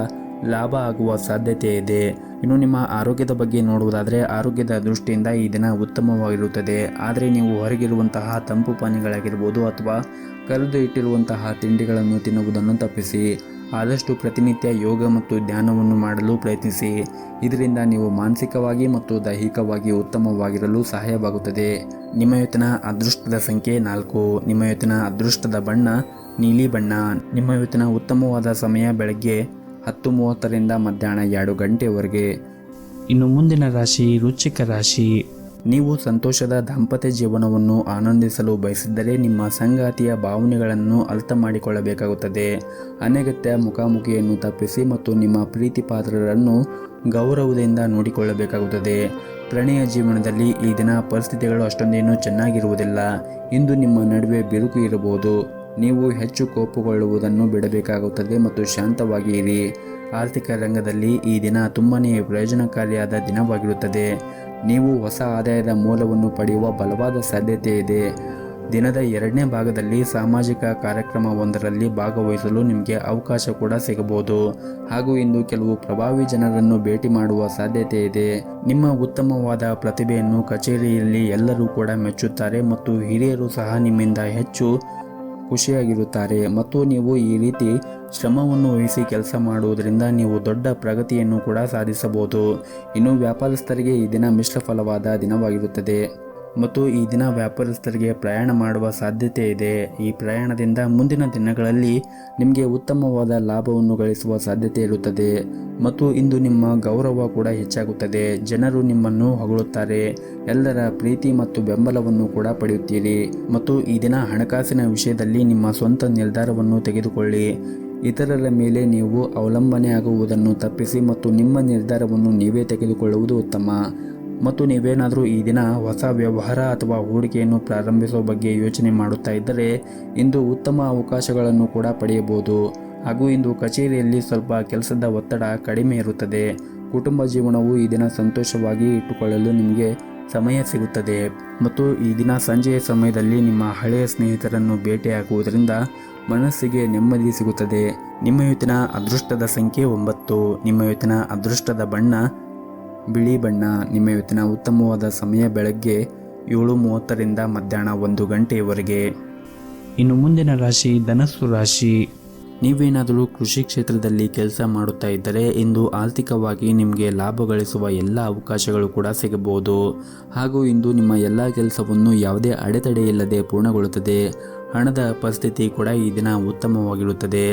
[SPEAKER 1] ಲಾಭ ಆಗುವ ಸಾಧ್ಯತೆ ಇದೆ. ಇನ್ನು ನಿಮ್ಮ ಆರೋಗ್ಯದ ಬಗ್ಗೆ ನೋಡುವುದಾದರೆ ಆರೋಗ್ಯದ ದೃಷ್ಟಿಯಿಂದ ಈ ದಿನ ಉತ್ತಮವಾಗಿರುತ್ತದೆ. ಆದರೆ ನೀವು ಹೊರಗಿರುವಂತಹ ತಂಪು ಪಾನೀಯಗಳಾಗಿರ್ಬೋದು ಅಥವಾ ಕರೆದು ಇಟ್ಟಿರುವಂತಹ ತಿಂಡಿಗಳನ್ನು ತಿನ್ನುವುದನ್ನು ತಪ್ಪಿಸಿ. ಆದಷ್ಟು ಪ್ರತಿನಿತ್ಯ ಯೋಗ ಮತ್ತು ಧ್ಯಾನವನ್ನು ಮಾಡಲು ಪ್ರಯತ್ನಿಸಿ. ಇದರಿಂದ ನೀವು ಮಾನಸಿಕವಾಗಿ ಮತ್ತು ದೈಹಿಕವಾಗಿ ಉತ್ತಮವಾಗಿರಲು ಸಹಾಯವಾಗುತ್ತದೆ. ನಿಮ್ಮ ಇವತ್ತಿನ ಅದೃಷ್ಟದ ಸಂಖ್ಯೆ 4. ನಿಮ್ಮ ಇವತ್ತಿನ ಅದೃಷ್ಟದ ಬಣ್ಣ ನೀಲಿ ಬಣ್ಣ. ನಿಮ್ಮ ಇವತ್ತಿನ ಉತ್ತಮವಾದ ಸಮಯ ಬೆಳಗ್ಗೆ 10:30ರಿಂದ ಮಧ್ಯಾಹ್ನ 2 ಗಂಟೆವರೆಗೆ. ಇನ್ನು ಮುಂದಿನ ರಾಶಿ ವೃಶ್ಚಿಕ ರಾಶಿ. ನೀವು ಸಂತೋಷದ ದಾಂಪತ್ಯ ಜೀವನವನ್ನು ಆನಂದಿಸಲು ಬಯಸಿದ್ದರೆ ನಿಮ್ಮ ಸಂಗಾತಿಯ ಭಾವನೆಗಳನ್ನು ಅರ್ಥ ಮಾಡಿಕೊಳ್ಳಬೇಕಾಗುತ್ತದೆ. ಅನಗತ್ಯ ಮುಖಾಮುಖಿಯನ್ನು ತಪ್ಪಿಸಿ ಮತ್ತು ನಿಮ್ಮ ಪ್ರೀತಿ ಪಾತ್ರರನ್ನು ಗೌರವದಿಂದ ನೋಡಿಕೊಳ್ಳಬೇಕಾಗುತ್ತದೆ. ಪ್ರಣಯ ಜೀವನದಲ್ಲಿ ಈ ದಿನ ಪರಿಸ್ಥಿತಿಗಳು ಅಷ್ಟೊಂದೇನೂ ಚೆನ್ನಾಗಿರುವುದಿಲ್ಲ. ಇಂದು ನಿಮ್ಮ ನಡುವೆ ಬಿರುಕು ಇರಬಹುದು. ನೀವು ಹೆಚ್ಚು ಕೋಪಗೊಳ್ಳುವುದನ್ನು ಬಿಡಬೇಕಾಗುತ್ತದೆ ಮತ್ತು ಶಾಂತವಾಗಿ ಇರಿ. ಆರ್ಥಿಕ ರಂಗದಲ್ಲಿ ಈ ದಿನ ತುಂಬಾನೇ ಪ್ರಯೋಜನಕಾರಿಯಾದ ದಿನವಾಗಿರುತ್ತದೆ. ನೀವು ಹೊಸ ಆದಾಯದ ಮೂಲವನ್ನು ಪಡೆಯುವ ಬಲವಾದ ಸಾಧ್ಯತೆ ಇದೆ. ದಿನದ 2ನೇ ಭಾಗದಲ್ಲಿ ಸಾಮಾಜಿಕ ಕಾರ್ಯಕ್ರಮವೊಂದರಲ್ಲಿ ಭಾಗವಹಿಸಲು ನಿಮಗೆ ಅವಕಾಶ ಕೂಡ ಸಿಗಬಹುದು. ಹಾಗೂ ಇಂದು ಕೆಲವು ಪ್ರಭಾವಿ ಜನರನ್ನು ಭೇಟಿ ಮಾಡುವ ಸಾಧ್ಯತೆ ಇದೆ. ನಿಮ್ಮ ಉತ್ತಮವಾದ ಪ್ರತಿಭೆಯನ್ನು ಕಚೇರಿಯಲ್ಲಿ ಎಲ್ಲರೂ ಕೂಡ ಮೆಚ್ಚುತ್ತಾರೆ ಮತ್ತು ಹಿರಿಯರು ಸಹ ನಿಮ್ಮಿಂದ ಹೆಚ್ಚು ಖುಷಿಯಾಗಿರುತ್ತಾರೆ ಮತ್ತು ನೀವು ಈ ರೀತಿ ಶ್ರಮವನ್ನು ವಹಿಸಿ ಕೆಲಸ ಮಾಡುವುದರಿಂದ ನೀವು ದೊಡ್ಡ ಪ್ರಗತಿಯನ್ನು ಕೂಡ ಸಾಧಿಸಬಹುದು. ಇನ್ನು ವ್ಯಾಪಾರಸ್ಥರಿಗೆ ಈ ದಿನ ಮಿಶ್ರ ಫಲವಾದ ದಿನವಾಗಿರುತ್ತದೆ ಮತ್ತು ಈ ದಿನ ವ್ಯಾಪಾರಸ್ಥರಿಗೆ ಪ್ರಯಾಣ ಮಾಡುವ ಸಾಧ್ಯತೆ ಇದೆ. ಈ ಪ್ರಯಾಣದಿಂದ ಮುಂದಿನ ದಿನಗಳಲ್ಲಿ ನಿಮಗೆ ಉತ್ತಮವಾದ ಲಾಭವನ್ನು ಗಳಿಸುವ ಸಾಧ್ಯತೆ ಇರುತ್ತದೆ ಮತ್ತು ಇಂದು ನಿಮ್ಮ ಗೌರವ ಕೂಡ ಹೆಚ್ಚಾಗುತ್ತದೆ. ಜನರು ನಿಮ್ಮನ್ನು ಹೊಗಳುತ್ತಾರೆ. ಎಲ್ಲರ ಪ್ರೀತಿ ಮತ್ತು ಬೆಂಬಲವನ್ನು ಕೂಡ ಪಡೆಯುತ್ತೀರಿ ಮತ್ತು ಈ ದಿನ ಹಣಕಾಸಿನ ವಿಷಯದಲ್ಲಿ ನಿಮ್ಮ ಸ್ವಂತ ನಿರ್ಧಾರವನ್ನು ತೆಗೆದುಕೊಳ್ಳಿ. ಇತರರ ಮೇಲೆ ನೀವು ಅವಲಂಬನೆ ಆಗುವುದನ್ನು ತಪ್ಪಿಸಿ ಮತ್ತು ನಿಮ್ಮ ನಿರ್ಧಾರವನ್ನು ನೀವೇ ತೆಗೆದುಕೊಳ್ಳುವುದು ಉತ್ತಮ. ಮತ್ತು ನೀವೇನಾದರೂ ಈ ದಿನ ಹೊಸ ವ್ಯವಹಾರ ಅಥವಾ ಹೂಡಿಕೆಯನ್ನು ಪ್ರಾರಂಭಿಸುವ ಬಗ್ಗೆ ಯೋಚನೆ ಮಾಡುತ್ತಾ ಇದ್ದರೆ ಇಂದು ಉತ್ತಮ ಅವಕಾಶಗಳನ್ನು ಕೂಡ ಪಡೆಯಬಹುದು. ಹಾಗೂ ಇಂದು ಕಚೇರಿಯಲ್ಲಿ ಸ್ವಲ್ಪ ಕೆಲಸದ ಒತ್ತಡ ಕಡಿಮೆ ಇರುತ್ತದೆ. ಕುಟುಂಬ ಜೀವನವು ಈ ದಿನ ಸಂತೋಷವಾಗಿ ಇಟ್ಟುಕೊಳ್ಳಲು ನಿಮಗೆ ಸಮಯ ಸಿಗುತ್ತದೆ ಮತ್ತು ಈ ದಿನ ಸಂಜೆಯ ಸಮಯದಲ್ಲಿ ನಿಮ್ಮ ಹಳೆಯ ಸ್ನೇಹಿತರನ್ನು ಭೇಟಿಯಾಗುವುದರಿಂದ ಮನಸ್ಸಿಗೆ ನೆಮ್ಮದಿ ಸಿಗುತ್ತದೆ. ನಿಮ್ಮ ಇವತ್ತಿನ ಅದೃಷ್ಟದ ಸಂಖ್ಯೆ 9. ನಿಮ್ಮ ಇವತ್ತಿನ ಅದೃಷ್ಟದ ಬಣ್ಣ ಬಿಳಿ ಬಣ್ಣ. ನಿಮ್ಮ ಇವತ್ತಿನ ಉತ್ತಮವಾದ ಸಮಯ ಬೆಳಗ್ಗೆ 7:30ರಿಂದ ಮಧ್ಯಾಹ್ನ 1 ಗಂಟೆಯವರೆಗೆ. ಇನ್ನು ಮುಂದಿನ ರಾಶಿ ಧನಸ್ಸು ರಾಶಿ. ನೀವೇನಾದರೂ ಕೃಷಿ ಕ್ಷೇತ್ರದಲ್ಲಿ ಕೆಲಸ ಮಾಡುತ್ತಾ ಇದ್ದರೆ ಇಂದು ಆರ್ಥಿಕವಾಗಿ ನಿಮಗೆ ಲಾಭ ಗಳಿಸುವ ಎಲ್ಲ ಅವಕಾಶಗಳು ಕೂಡ ಸಿಗಬಹುದು. ಹಾಗೂ ಇಂದು ನಿಮ್ಮ ಎಲ್ಲ ಕೆಲಸವನ್ನು ಯಾವುದೇ ಅಡೆತಡೆ ಇಲ್ಲದೆ ಪೂರ್ಣಗೊಳ್ಳುತ್ತದೆ. ಹಣದ ಪರಿಸ್ಥಿತಿ ಕೂಡ ಈ ದಿನ ಉತ್ತಮವಾಗಿರುತ್ತದೆ.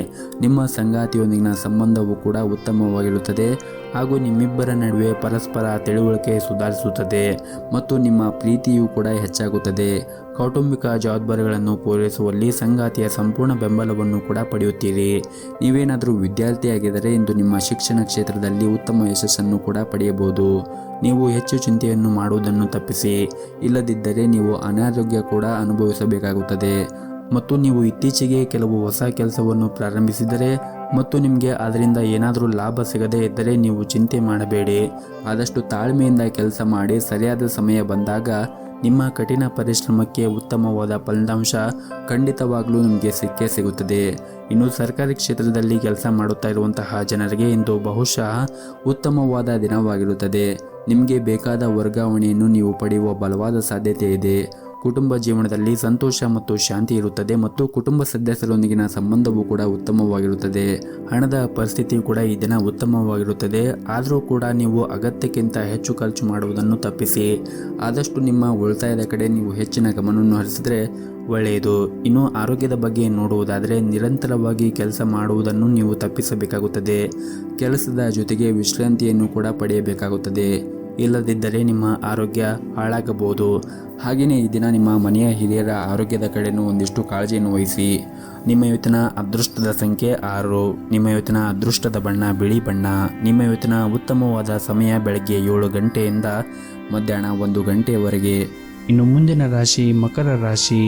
[SPEAKER 1] ನಿಮ್ಮ ಸಂಗಾತಿಯೊಂದಿಗಿನ ಸಂಬಂಧವೂ ಕೂಡ ಉತ್ತಮವಾಗಿರುತ್ತದೆ ಹಾಗೂ ನಿಮ್ಮಿಬ್ಬರ ನಡುವೆ ಪರಸ್ಪರ ತಿಳುವಳಿಕೆ ಸುಧಾರಿಸುತ್ತದೆ ಮತ್ತು ನಿಮ್ಮ ಪ್ರೀತಿಯೂ ಕೂಡ ಹೆಚ್ಚಾಗುತ್ತದೆ. ಕೌಟುಂಬಿಕ ಜವಾಬ್ದಾರಿಗಳನ್ನು ಪೂರೈಸುವಲ್ಲಿ ಸಂಗಾತಿಯ ಸಂಪೂರ್ಣ ಬೆಂಬಲವನ್ನು ಕೂಡ ಪಡೆಯುತ್ತೀರಿ. ನೀವೇನಾದರೂ ವಿದ್ಯಾರ್ಥಿಯಾಗಿದ್ದರೆ ಇಂದು ನಿಮ್ಮ ಶಿಕ್ಷಣ ಕ್ಷೇತ್ರದಲ್ಲಿ ಉತ್ತಮ ಯಶಸ್ಸನ್ನು ಕೂಡ ಪಡೆಯಬಹುದು. ನೀವು ಹೆಚ್ಚು ಚಿಂತೆಯನ್ನು ಮಾಡುವುದನ್ನು ತಪ್ಪಿಸಿ. ಇಲ್ಲದಿದ್ದರೆ ನೀವು ಅನಾರೋಗ್ಯ ಕೂಡ ಅನುಭವಿಸಬೇಕಾಗುತ್ತದೆ. ಮತ್ತು ನೀವು ಇತ್ತೀಚೆಗೆ ಕೆಲವು ಹೊಸ ಕೆಲಸವನ್ನು ಪ್ರಾರಂಭಿಸಿದರೆ ಮತ್ತು ನಿಮಗೆ ಅದರಿಂದ ಏನಾದರೂ ಲಾಭ ಸಿಗದೇ ಇದ್ದರೆ ನೀವು ಚಿಂತೆ ಮಾಡಬೇಡಿ. ಆದಷ್ಟು ತಾಳ್ಮೆಯಿಂದ ಕೆಲಸ ಮಾಡಿ ಸರಿಯಾದ ಸಮಯ ಬಂದಾಗ ನಿಮ್ಮ ಕಠಿಣ ಪರಿಶ್ರಮಕ್ಕೆ ಉತ್ತಮವಾದ ಫಲಿತಾಂಶ ಖಂಡಿತವಾಗಲೂ ನಿಮಗೆ ಸಿಕ್ಕೇ ಸಿಗುತ್ತದೆ. ಇನ್ನು ಸರ್ಕಾರಿ ಕ್ಷೇತ್ರದಲ್ಲಿ ಕೆಲಸ ಮಾಡುತ್ತಾ ಇರುವಂತಹ ಜನರಿಗೆ ಇಂದು ಬಹುಶಃ ಉತ್ತಮವಾದ ದಿನವಾಗಿರುತ್ತದೆ. ನಿಮಗೆ ಬೇಕಾದ ವರ್ಗಾವಣೆಯನ್ನು ನೀವು ಪಡೆಯುವ ಬಲವಾದ ಸಾಧ್ಯತೆ ಇದೆ. ಕುಟುಂಬ ಜೀವನದಲ್ಲಿ ಸಂತೋಷ ಮತ್ತು ಶಾಂತಿ ಇರುತ್ತದೆ ಮತ್ತು ಕುಟುಂಬ ಸದಸ್ಯರೊಂದಿಗಿನ ಸಂಬಂಧವೂ ಕೂಡ ಉತ್ತಮವಾಗಿರುತ್ತದೆ. ಹಣದ ಪರಿಸ್ಥಿತಿ ಕೂಡ ಈ ದಿನ ಉತ್ತಮವಾಗಿರುತ್ತದೆ. ಆದರೂ ಕೂಡ ನೀವು ಅಗತ್ಯಕ್ಕಿಂತ ಹೆಚ್ಚು ಖರ್ಚು ಮಾಡುವುದನ್ನು ತಪ್ಪಿಸಿ ಆದಷ್ಟು ನಿಮ್ಮ ಉಳಿತಾಯದ ಕಡೆ ನೀವು ಹೆಚ್ಚಿನ ಗಮನವನ್ನು ಹರಿಸಿದರೆ ಒಳ್ಳೆಯದು. ಇನ್ನು ಆರೋಗ್ಯದ ಬಗ್ಗೆ ನೋಡುವುದಾದರೆ ನಿರಂತರವಾಗಿ ಕೆಲಸ ಮಾಡುವುದನ್ನು ನೀವು ತಪ್ಪಿಸಬೇಕಾಗುತ್ತದೆ. ಕೆಲಸದ ಜೊತೆಗೆ ವಿಶ್ರಾಂತಿಯನ್ನು ಕೂಡ ಪಡೆಯಬೇಕಾಗುತ್ತದೆ. ಇಲ್ಲದಿದ್ದರೆ ನಿಮ್ಮ ಆರೋಗ್ಯ ಹಾಳಾಗಬಹುದು. ಹಾಗೆಯೇ ಈ ದಿನ ನಿಮ್ಮ ಮನೆಯ ಹಿರಿಯರ ಆರೋಗ್ಯದ ಕಡೆನೂ ಒಂದಿಷ್ಟು ಕಾಳಜಿಯನ್ನು ವಹಿಸಿ. ನಿಮ್ಮ ಇವತ್ತಿನ ಅದೃಷ್ಟದ ಸಂಖ್ಯೆ 6. ನಿಮ್ಮ ಇವತ್ತಿನ ಅದೃಷ್ಟದ ಬಣ್ಣ ಬಿಳಿ ಬಣ್ಣ. ನಿಮ್ಮ ಇವತ್ತಿನ ಉತ್ತಮವಾದ ಸಮಯ ಬೆಳಗ್ಗೆ 7 ಗಂಟೆಯಿಂದ ಮಧ್ಯಾಹ್ನ 1 ಗಂಟೆಯವರೆಗೆ. ಇನ್ನು ಮುಂದಿನ ರಾಶಿ ಮಕರ ರಾಶಿ.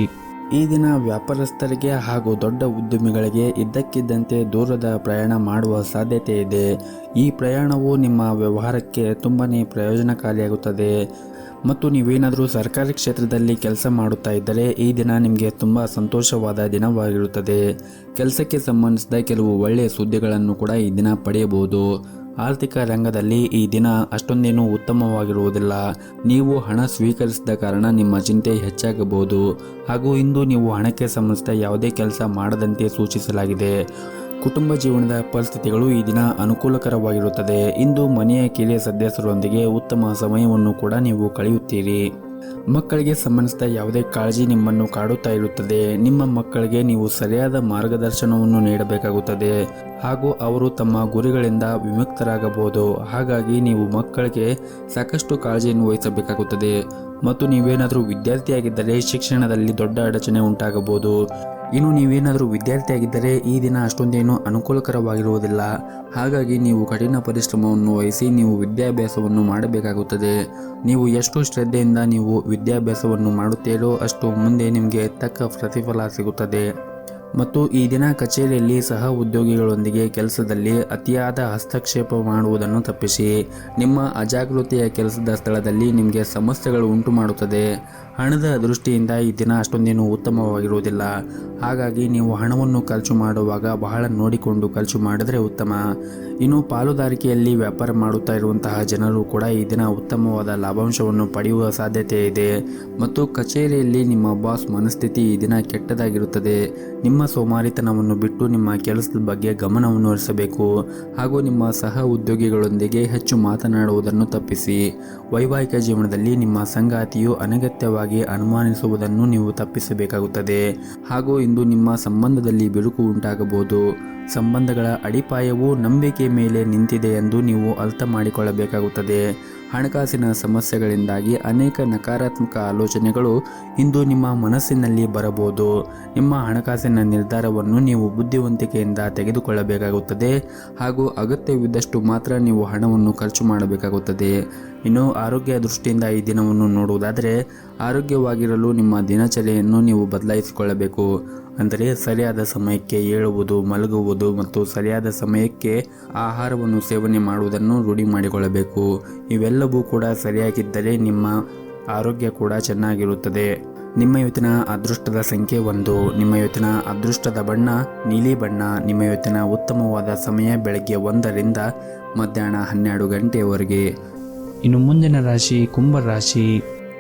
[SPEAKER 1] ಈ ದಿನ ವ್ಯಾಪಾರಸ್ಥರಿಗೆ ಹಾಗೂ ದೊಡ್ಡ ಉದ್ಯಮಿಗಳಿಗೆ ಇದ್ದಕ್ಕಿದ್ದಂತೆ ದೂರದ ಪ್ರಯಾಣ ಮಾಡುವ ಸಾಧ್ಯತೆ ಇದೆ. ಈ ಪ್ರಯಾಣವು ನಿಮ್ಮ ವ್ಯವಹಾರಕ್ಕೆ ತುಂಬಾ ಪ್ರಯೋಜನಕಾರಿಯಾಗುತ್ತದೆ. ಮತ್ತು ನೀವೇನಾದರೂ ಸರ್ಕಾರಿ ಕ್ಷೇತ್ರದಲ್ಲಿ ಕೆಲಸ ಮಾಡುತ್ತಾ ಇದ್ದರೆ ಈ ದಿನ ನಿಮಗೆ ತುಂಬ ಸಂತೋಷವಾದ ದಿನವಾಗಿರುತ್ತದೆ. ಕೆಲಸಕ್ಕೆ ಸಂಬಂಧಿಸಿದ ಕೆಲವು ಒಳ್ಳೆಯ ಸುದ್ದಿಗಳನ್ನು ಕೂಡ ಈ ದಿನ ಪಡೆಯಬಹುದು. ಆರ್ಥಿಕ ರಂಗದಲ್ಲಿ ಈ ದಿನ ಅಷ್ಟೊಂದೇನೂ ಉತ್ತಮವಾಗಿರುವುದಿಲ್ಲ. ನೀವು ಹಣ ಸ್ವೀಕರಿಸಿದ ಕಾರಣ ನಿಮ್ಮ ಚಿಂತೆ ಹೆಚ್ಚಾಗಬಹುದು. ಹಾಗೂ ಇಂದು ನೀವು ಹಣಕ್ಕೆ ಸಂಬಂಧಿಸಿದ ಯಾವುದೇ ಕೆಲಸ ಮಾಡದಂತೆ ಸೂಚಿಸಲಾಗಿದೆ. ಕುಟುಂಬ ಜೀವನದ ಪರಿಸ್ಥಿತಿಗಳು ಈ ದಿನ ಅನುಕೂಲಕರವಾಗಿರುತ್ತದೆ. ಇಂದು ಮನೆಯ ಕಿರಿಯ ಸದಸ್ಯರೊಂದಿಗೆ ಉತ್ತಮ ಸಮಯವನ್ನು ಕೂಡ ನೀವು ಕಳೆಯುತ್ತೀರಿ. ಮಕ್ಕಳಿಗೆ ಸಂಬಂಧಿಸಿದ ಯಾವುದೇ ಕಾಳಜಿ ನಿಮ್ಮನ್ನು ಕಾಡುತ್ತಾ ಇರುತ್ತದೆ. ನಿಮ್ಮ ಮಕ್ಕಳಿಗೆ ನೀವು ಸರಿಯಾದ ಮಾರ್ಗದರ್ಶನವನ್ನು ನೀಡಬೇಕಾಗುತ್ತದೆ ಹಾಗೂ ಅವರು ತಮ್ಮ ಗುರಿಗಳಿಂದ ವಿಮುಕ್ತರಾಗಬಹುದು. ಹಾಗಾಗಿ ನೀವು ಮಕ್ಕಳಿಗೆ ಸಾಕಷ್ಟು ಕಾಳಜಿಯನ್ನು ವಹಿಸಬೇಕಾಗುತ್ತದೆ. ಮತ್ತು ನೀವೇನಾದರೂ ವಿದ್ಯಾರ್ಥಿಯಾಗಿದ್ದರೆ ಶಿಕ್ಷಣದಲ್ಲಿ ದೊಡ್ಡ ಅಡಚಣೆ ಉಂಟಾಗಬಹುದು. ಇನ್ನು ನೀವೇನಾದರೂ ವಿದ್ಯಾರ್ಥಿಯಾಗಿದ್ದರೆ ಈ ದಿನ ಅಷ್ಟೊಂದೇನು ಅನುಕೂಲಕರವಾಗಿರುವುದಿಲ್ಲ. ಹಾಗಾಗಿ ನೀವು ಕಠಿಣ ಪರಿಶ್ರಮವನ್ನು ವಹಿಸಿ ನೀವು ವಿದ್ಯಾಭ್ಯಾಸವನ್ನು ಮಾಡಬೇಕಾಗುತ್ತದೆ. ನೀವು ಎಷ್ಟು ಶ್ರದ್ಧೆಯಿಂದ ನೀವು ವಿದ್ಯಾಭ್ಯಾಸವನ್ನು ಮಾಡುತ್ತೀರೋ ಅಷ್ಟು ಮುಂದೆ ನಿಮಗೆ ತಕ್ಕ ಪ್ರತಿಫಲ ಸಿಗುತ್ತದೆ. ಮತ್ತು ಈ ದಿನ ಕಚೇರಿಯಲ್ಲಿ ಸಹ ಉದ್ಯೋಗಿಗಳೊಂದಿಗೆ ಕೆಲಸದಲ್ಲಿ ಅತಿಯಾದ ಹಸ್ತಕ್ಷೇಪ ಮಾಡುವುದನ್ನು ತಪ್ಪಿಸಿ. ನಿಮ್ಮ ಅಜಾಗೃತೆಯ ಕೆಲಸದ ಸ್ಥಳದಲ್ಲಿ ನಿಮಗೆ ಸಮಸ್ಯೆಗಳು ಉಂಟು ಮಾಡುತ್ತದೆ. ಹಣದ ದೃಷ್ಟಿಯಿಂದ ಈ ದಿನ ಅಷ್ಟೊಂದೇನು ಉತ್ತಮವಾಗಿರುವುದಿಲ್ಲ. ಹಾಗಾಗಿ ನೀವು ಹಣವನ್ನು ಖರ್ಚು ಮಾಡುವಾಗ ಬಹಳ ನೋಡಿಕೊಂಡು ಖರ್ಚು ಮಾಡಿದರೆ ಉತ್ತಮ. ಇನ್ನು ಪಾಲುದಾರಿಕೆಯಲ್ಲಿ ವ್ಯಾಪಾರ ಮಾಡುತ್ತಾ ಇರುವಂತಹ ಜನರು ಕೂಡ ಈ ದಿನ ಉತ್ತಮವಾದ ಲಾಭಾಂಶವನ್ನು ಪಡೆಯುವ ಸಾಧ್ಯತೆ ಇದೆ. ಮತ್ತು ಕಚೇರಿಯಲ್ಲಿ ನಿಮ್ಮ ಬಾಸ್ ಮನಸ್ಥಿತಿ ಈ ದಿನ ಕೆಟ್ಟದಾಗಿರುತ್ತದೆ. ನಿಮ್ಮ ಸೋಮಾರಿತನವನ್ನು ಬಿಟ್ಟು ನಿಮ್ಮ ಕೆಲಸದ ಬಗ್ಗೆ ಗಮನವನ್ನು ಹರಿಸಬೇಕು. ಹಾಗೂ ನಿಮ್ಮ ಸಹ ಉದ್ಯೋಗಿಗಳೊಂದಿಗೆ ಹೆಚ್ಚು ಮಾತನಾಡುವುದನ್ನು ತಪ್ಪಿಸಿ. ವೈವಾಹಿಕ ಜೀವನದಲ್ಲಿ ನಿಮ್ಮ ಸಂಗಾತಿಯು ಅನಗತ್ಯವಾಗಿ ಅನುಮಾನಿಸುವುದನ್ನು ನೀವು ತಪ್ಪಿಸಬೇಕಾಗುತ್ತದೆ. ಹಾಗೂ ಇಂದು ನಿಮ್ಮ ಸಂಬಂಧದಲ್ಲಿ ಬಿರುಕು ಉಂಟಾಗಬಹುದು. ಸಂಬಂಧಗಳ ಅಡಿಪಾಯವು ನಂಬಿಕೆ ಮೇಲೆ ನಿಂತಿದೆ ಎಂದು ನೀವು ಅರ್ಥ ಮಾಡಿಕೊಳ್ಳಬೇಕಾಗುತ್ತದೆ. ಹಣಕಾಸಿನ ಸಮಸ್ಯೆಗಳಿಂದಾಗಿ ಅನೇಕ ನಕಾರಾತ್ಮಕ ಆಲೋಚನೆಗಳು ಇಂದು ನಿಮ್ಮ ಮನಸ್ಸಿನಲ್ಲಿ ಬರಬಹುದು. ನಿಮ್ಮ ಹಣಕಾಸಿನ ನಿರ್ಧಾರವನ್ನು ನೀವು ಬುದ್ಧಿವಂತಿಕೆಯಿಂದ ತೆಗೆದುಕೊಳ್ಳಬೇಕಾಗುತ್ತದೆ ಹಾಗೂ ಅಗತ್ಯವಿದ್ದಷ್ಟು ಮಾತ್ರ ನೀವು ಹಣವನ್ನು ಖರ್ಚು ಮಾಡಬೇಕಾಗುತ್ತದೆ. ಇನ್ನು ಆರೋಗ್ಯ ದೃಷ್ಟಿಯಿಂದ ಈ ದಿನವನ್ನು ನೋಡುವುದಾದರೆ ಆರೋಗ್ಯವಾಗಿರಲು ನಿಮ್ಮ ದಿನಚರಿಯನ್ನು ನೀವು ಬದಲಾಯಿಸಿಕೊಳ್ಳಬೇಕು. ಅಂದರೆ ಸರಿಯಾದ ಸಮಯಕ್ಕೆ ಏಳುವುದು, ಮಲಗುವುದು ಮತ್ತು ಸರಿಯಾದ ಸಮಯಕ್ಕೆ ಆಹಾರವನ್ನು ಸೇವನೆ ಮಾಡುವುದನ್ನು ರೂಢಿ ಮಾಡಿಕೊಳ್ಳಬೇಕು. ಇವೆಲ್ಲವೂ ಕೂಡ ಸರಿಯಾಗಿದ್ದರೆ ನಿಮ್ಮ ಆರೋಗ್ಯ ಕೂಡ ಚೆನ್ನಾಗಿರುತ್ತದೆ. ನಿಮ್ಮ ಇವತ್ತಿನ ಅದೃಷ್ಟದ ಸಂಖ್ಯೆ 1. ನಿಮ್ಮ ಇವತ್ತಿನ ಅದೃಷ್ಟದ ಬಣ್ಣ ನೀಲಿ ಬಣ್ಣ. ನಿಮ್ಮ ಇವತ್ತಿನ ಉತ್ತಮವಾದ ಸಮಯ ಬೆಳಗ್ಗೆ 1ರಿಂದ ಮಧ್ಯಾಹ್ನ 12 ಗಂಟೆಯವರೆಗೆ. ಇನ್ನು ಮುಂದಿನ ರಾಶಿ ಕುಂಭ ರಾಶಿ.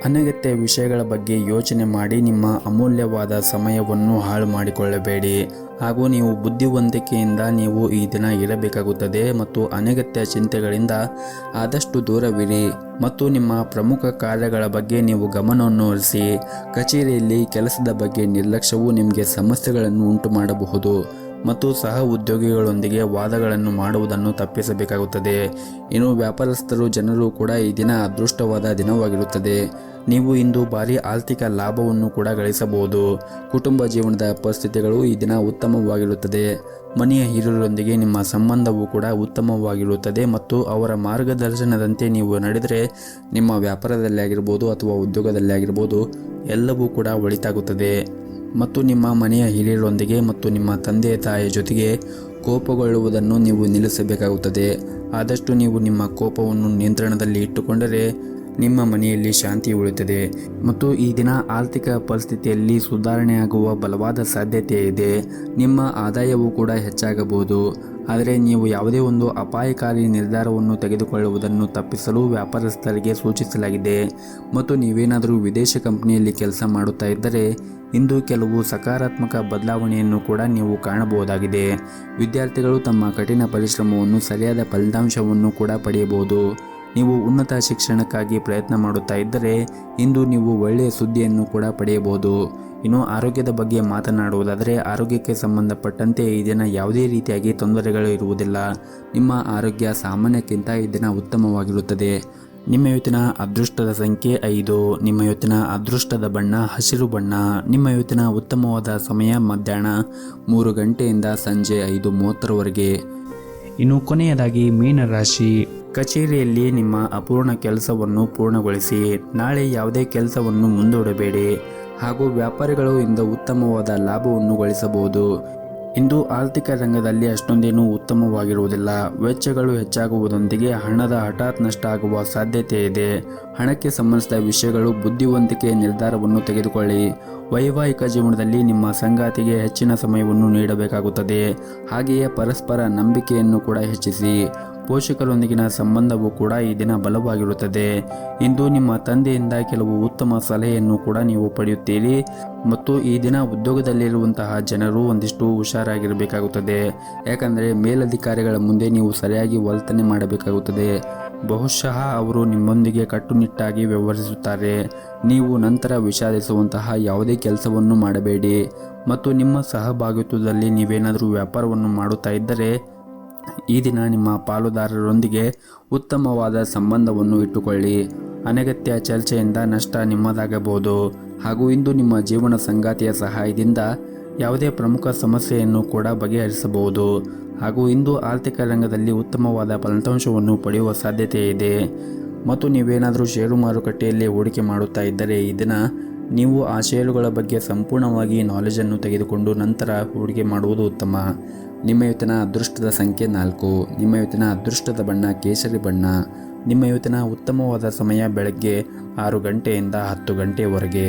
[SPEAKER 1] ಅನಗತ್ಯ ವಿಷಯಗಳ ಬಗ್ಗೆ ಯೋಚನೆ ಮಾಡಿ ನಿಮ್ಮ ಅಮೂಲ್ಯವಾದ ಸಮಯವನ್ನು ಹಾಳು ಮಾಡಿಕೊಳ್ಳಬೇಡಿ. ಹಾಗೂ ನೀವು ಬುದ್ಧಿವಂತಿಕೆಯಿಂದ ನೀವು ಈ ದಿನ ಇರಬೇಕಾಗುತ್ತದೆ ಮತ್ತು ಅನಗತ್ಯ ಚಿಂತೆಗಳಿಂದ ಆದಷ್ಟು ದೂರವಿರಿ. ಮತ್ತು ನಿಮ್ಮ ಪ್ರಮುಖ ಕಾರ್ಯಗಳ ಬಗ್ಗೆ ನೀವು ಗಮನವನ್ನು ಹರಿಸಿ. ಕಚೇರಿಯಲ್ಲಿ ಕೆಲಸದ ಬಗ್ಗೆ ನಿರ್ಲಕ್ಷ್ಯವು ನಿಮಗೆ ಸಮಸ್ಯೆಗಳನ್ನು ಉಂಟು ಮಾಡಬಹುದು ಮತ್ತು ಸಹ ಉದ್ಯೋಗಿಗಳೊಂದಿಗೆ ವಾದಗಳನ್ನು ಮಾಡುವುದನ್ನು ತಪ್ಪಿಸಬೇಕಾಗುತ್ತದೆ. ಇನ್ನು ವ್ಯಾಪಾರಸ್ಥರು ಜನರು ಕೂಡ ಈ ದಿನ ಅದೃಷ್ಟವಾದ ದಿನವಾಗಿರುತ್ತದೆ. ನೀವು ಇಂದು ಭಾರಿ ಆರ್ಥಿಕ ಲಾಭವನ್ನು ಕೂಡ ಗಳಿಸಬಹುದು. ಕುಟುಂಬ ಜೀವನದ ಪರಿಸ್ಥಿತಿಗಳು ಈ ದಿನ ಉತ್ತಮವಾಗಿರುತ್ತದೆ. ಮನೆಯ ಹಿರಿಯರೊಂದಿಗೆ ನಿಮ್ಮ ಸಂಬಂಧವೂ ಕೂಡ ಉತ್ತಮವಾಗಿರುತ್ತದೆ ಮತ್ತು ಅವರ ಮಾರ್ಗದರ್ಶನದಂತೆ ನೀವು ನಡೆದರೆ ನಿಮ್ಮ ವ್ಯಾಪಾರದಲ್ಲಿ ಆಗಿರ್ಬೋದು ಅಥವಾ ಉದ್ಯೋಗದಲ್ಲಿ ಆಗಿರ್ಬೋದು ಎಲ್ಲವೂ ಕೂಡ ಒಳಿತಾಗುತ್ತದೆ. ಮತ್ತು ನಿಮ್ಮ ಮನೆಯ ಹಿರಿಯರೊಂದಿಗೆ ಮತ್ತು ನಿಮ್ಮ ತಂದೆ ತಾಯಿಯ ಜೊತೆಗೆ ಕೋಪಗೊಳ್ಳುವುದನ್ನು ನೀವು ನಿಲ್ಲಿಸಬೇಕಾಗುತ್ತದೆ. ಆದಷ್ಟು ನೀವು ನಿಮ್ಮ ಕೋಪವನ್ನು ನಿಯಂತ್ರಣದಲ್ಲಿ ಇಟ್ಟುಕೊಂಡರೆ ನಿಮ್ಮ ಮನೆಯಲ್ಲಿ ಶಾಂತಿ ಉಳಿಯುತ್ತದೆ ಮತ್ತು ಈ ದಿನ ಆರ್ಥಿಕ ಪರಿಸ್ಥಿತಿಯಲ್ಲಿ ಸುಧಾರಣೆಯಾಗುವ ಬಲವಾದ ಸಾಧ್ಯತೆ ಇದೆ. ನಿಮ್ಮ ಆದಾಯವೂ ಕೂಡ ಹೆಚ್ಚಾಗಬಹುದು. ಆದರೆ ನೀವು ಯಾವುದೇ ಒಂದು ಅಪಾಯಕಾರಿ ನಿರ್ಧಾರವನ್ನು ತೆಗೆದುಕೊಳ್ಳುವುದನ್ನು ತಪ್ಪಿಸಲು ವ್ಯಾಪಾರಸ್ಥರಿಗೆ ಸೂಚಿಸಲಾಗಿದೆ. ಮತ್ತು ನೀವೇನಾದರೂ ವಿದೇಶಿ ಕಂಪನಿಯಲ್ಲಿ ಕೆಲಸ ಮಾಡುತ್ತಾ ಇದ್ದರೆ ಇಂದು ಕೆಲವು ಸಕಾರಾತ್ಮಕ ಬದಲಾವಣೆಯನ್ನು ಕೂಡ ನೀವು ಕಾಣಬಹುದಾಗಿದೆ. ವಿದ್ಯಾರ್ಥಿಗಳು ತಮ್ಮ ಕಠಿಣ ಪರಿಶ್ರಮವನ್ನು ಸರಿಯಾದ ಫಲಿತಾಂಶವನ್ನು ಕೂಡ ಪಡೆಯಬಹುದು. ನೀವು ಉನ್ನತ ಶಿಕ್ಷಣಕ್ಕಾಗಿ ಪ್ರಯತ್ನ ಮಾಡುತ್ತಾ ಇದ್ದರೆ ಇಂದು ನೀವು ಒಳ್ಳೆಯ ಸುದ್ದಿಯನ್ನು ಕೂಡ ಪಡೆಯಬಹುದು. ಇನ್ನು ಆರೋಗ್ಯದ ಬಗ್ಗೆ ಮಾತನಾಡುವುದಾದರೆ ಆರೋಗ್ಯಕ್ಕೆ ಸಂಬಂಧಪಟ್ಟಂತೆ ಈ ದಿನ ಯಾವುದೇ ರೀತಿಯಾಗಿ ತೊಂದರೆಗಳು ಇರುವುದಿಲ್ಲ. ನಿಮ್ಮ ಆರೋಗ್ಯ ಸಾಮಾನ್ಯಕ್ಕಿಂತ ಈ ದಿನ ಉತ್ತಮವಾಗಿರುತ್ತದೆ. ನಿಮ್ಮ ಇವತ್ತಿನ ಅದೃಷ್ಟದ ಸಂಖ್ಯೆ 5. ನಿಮ್ಮ ಇವತ್ತಿನ ಅದೃಷ್ಟದ ಬಣ್ಣ ಹಸಿರು ಬಣ್ಣ. ನಿಮ್ಮ ಇವತ್ತಿನ ಉತ್ತಮವಾದ ಸಮಯ ಮಧ್ಯಾಹ್ನ 3 ಗಂಟೆಯಿಂದ ಸಂಜೆ 5:30ರವರೆಗೆ. ಇನ್ನು ಕೊನೆಯದಾಗಿ ಮೀನರಾಶಿ. ಕಚೇರಿಯಲ್ಲಿ ನಿಮ್ಮ ಅಪೂರ್ಣ ಕೆಲಸವನ್ನು ಪೂರ್ಣಗೊಳಿಸಿ. ನಾಳೆ ಯಾವುದೇ ಕೆಲಸವನ್ನು ಮುಂದೂಡಬೇಡಿ ಹಾಗೂ ವ್ಯಾಪಾರಿಗಳು ಇಂದ ಉತ್ತಮವಾದ ಲಾಭವನ್ನು ಗಳಿಸಬಹುದು. ಇಂದು ಆರ್ಥಿಕ ರಂಗದಲ್ಲಿ ಅಷ್ಟೊಂದೇನೂ ಉತ್ತಮವಾಗಿರುವುದಿಲ್ಲ. ವೆಚ್ಚಗಳು ಹೆಚ್ಚಾಗುವುದರೊಂದಿಗೆ ಹಣದ ಹಠಾತ್ ನಷ್ಟ ಆಗುವ ಸಾಧ್ಯತೆ ಇದೆ. ಹಣಕ್ಕೆ ಸಂಬಂಧಿಸಿದ ವಿಷಯಗಳು ಬುದ್ಧಿವಂತಿಕೆಯ ನಿರ್ಧಾರವನ್ನು ತೆಗೆದುಕೊಳ್ಳಿ. ವೈವಾಹಿಕ ಜೀವನದಲ್ಲಿ ನಿಮ್ಮ ಸಂಗಾತಿಗೆ ಹೆಚ್ಚಿನ ಸಮಯವನ್ನು ನೀಡಬೇಕಾಗುತ್ತದೆ. ಹಾಗೆಯೇ ಪರಸ್ಪರ ನಂಬಿಕೆಯನ್ನು ಕೂಡ ಹೆಚ್ಚಿಸಿ. ಪೋಷಕರೊಂದಿಗಿನ ಸಂಬಂಧವು ಕೂಡ ಈ ದಿನ ಬಲವಾಗಿರುತ್ತದೆ. ಇಂದು ನಿಮ್ಮ ತಂದೆಯಿಂದ ಕೆಲವು ಉತ್ತಮ ಸಲಹೆಯನ್ನು ಕೂಡ ನೀವು ಪಡೆಯುತ್ತೀರಿ ಮತ್ತು ಈ ದಿನ ಉದ್ಯೋಗದಲ್ಲಿರುವಂತಹ ಜನರು ಒಂದಿಷ್ಟು ಹುಷಾರಾಗಿರಬೇಕಾಗುತ್ತದೆ. ಯಾಕಂದರೆ ಮೇಲಧಿಕಾರಿಗಳ ಮುಂದೆ ನೀವು ಸರಿಯಾಗಿ ವರ್ತನೆ ಮಾಡಬೇಕಾಗುತ್ತದೆ. ಬಹುಶಃ ಅವರು ನಿಮ್ಮೊಂದಿಗೆ ಕಟ್ಟುನಿಟ್ಟಾಗಿ ವ್ಯವಹರಿಸುತ್ತಾರೆ. ನೀವು ನಂತರ ವಿಷಾದಿಸುವಂತಹ ಯಾವುದೇ ಕೆಲಸವನ್ನು ಮಾಡಬೇಡಿ ಮತ್ತು ನಿಮ್ಮ ಸಹಭಾಗಿತ್ವದಲ್ಲಿ ನೀವೇನಾದರೂ ವ್ಯಾಪಾರವನ್ನು ಮಾಡುತ್ತಾ ಇದ್ದರೆ ಈ ದಿನ ನಿಮ್ಮ ಪಾಲುದಾರರೊಂದಿಗೆ ಉತ್ತಮವಾದ ಸಂಬಂಧವನ್ನು ಇಟ್ಟುಕೊಳ್ಳಿ. ಅನಗತ್ಯ ಚರ್ಚೆಯಿಂದ ನಷ್ಟ ನಿಮ್ಮದಾಗಬಹುದು ಹಾಗೂ ಇಂದು ನಿಮ್ಮ ಜೀವನ ಸಂಗಾತಿಯ ಸಹಾಯದಿಂದ ಯಾವುದೇ ಪ್ರಮುಖ ಸಮಸ್ಯೆಯನ್ನು ಕೂಡ ಬಗೆಹರಿಸಬಹುದು ಹಾಗೂ ಇಂದು ಆರ್ಥಿಕ ರಂಗದಲ್ಲಿ ಉತ್ತಮವಾದ ಫಲಿತಾಂಶವನ್ನು ಪಡೆಯುವ ಸಾಧ್ಯತೆ ಇದೆ. ಮತ್ತು ನೀವೇನಾದರೂ ಷೇರು ಮಾರುಕಟ್ಟೆಯಲ್ಲಿ ಹೂಡಿಕೆ ಮಾಡುತ್ತಾ ಇದ್ದರೆ ಈ ದಿನ ನೀವು ಆ ಷೇರುಗಳ ಬಗ್ಗೆ ಸಂಪೂರ್ಣವಾಗಿ ನಾಲೆಜನ್ನು ತೆಗೆದುಕೊಂಡು ನಂತರ ಹೂಡಿಕೆ ಮಾಡುವುದು ಉತ್ತಮ. ನಿಮ್ಮ ಇವತ್ತಿನ ಅದೃಷ್ಟದ ಸಂಖ್ಯೆ 4. ನಿಮ್ಮ ಇವತ್ತಿನ ಅದೃಷ್ಟದ ಬಣ್ಣ ಕೇಸರಿ ಬಣ್ಣ. ನಿಮ್ಮ ಇವತ್ತಿನ ಉತ್ತಮವಾದ ಸಮಯ ಬೆಳಗ್ಗೆ 6 ಗಂಟೆಯಿಂದ 10 ಗಂಟೆಯವರೆಗೆ.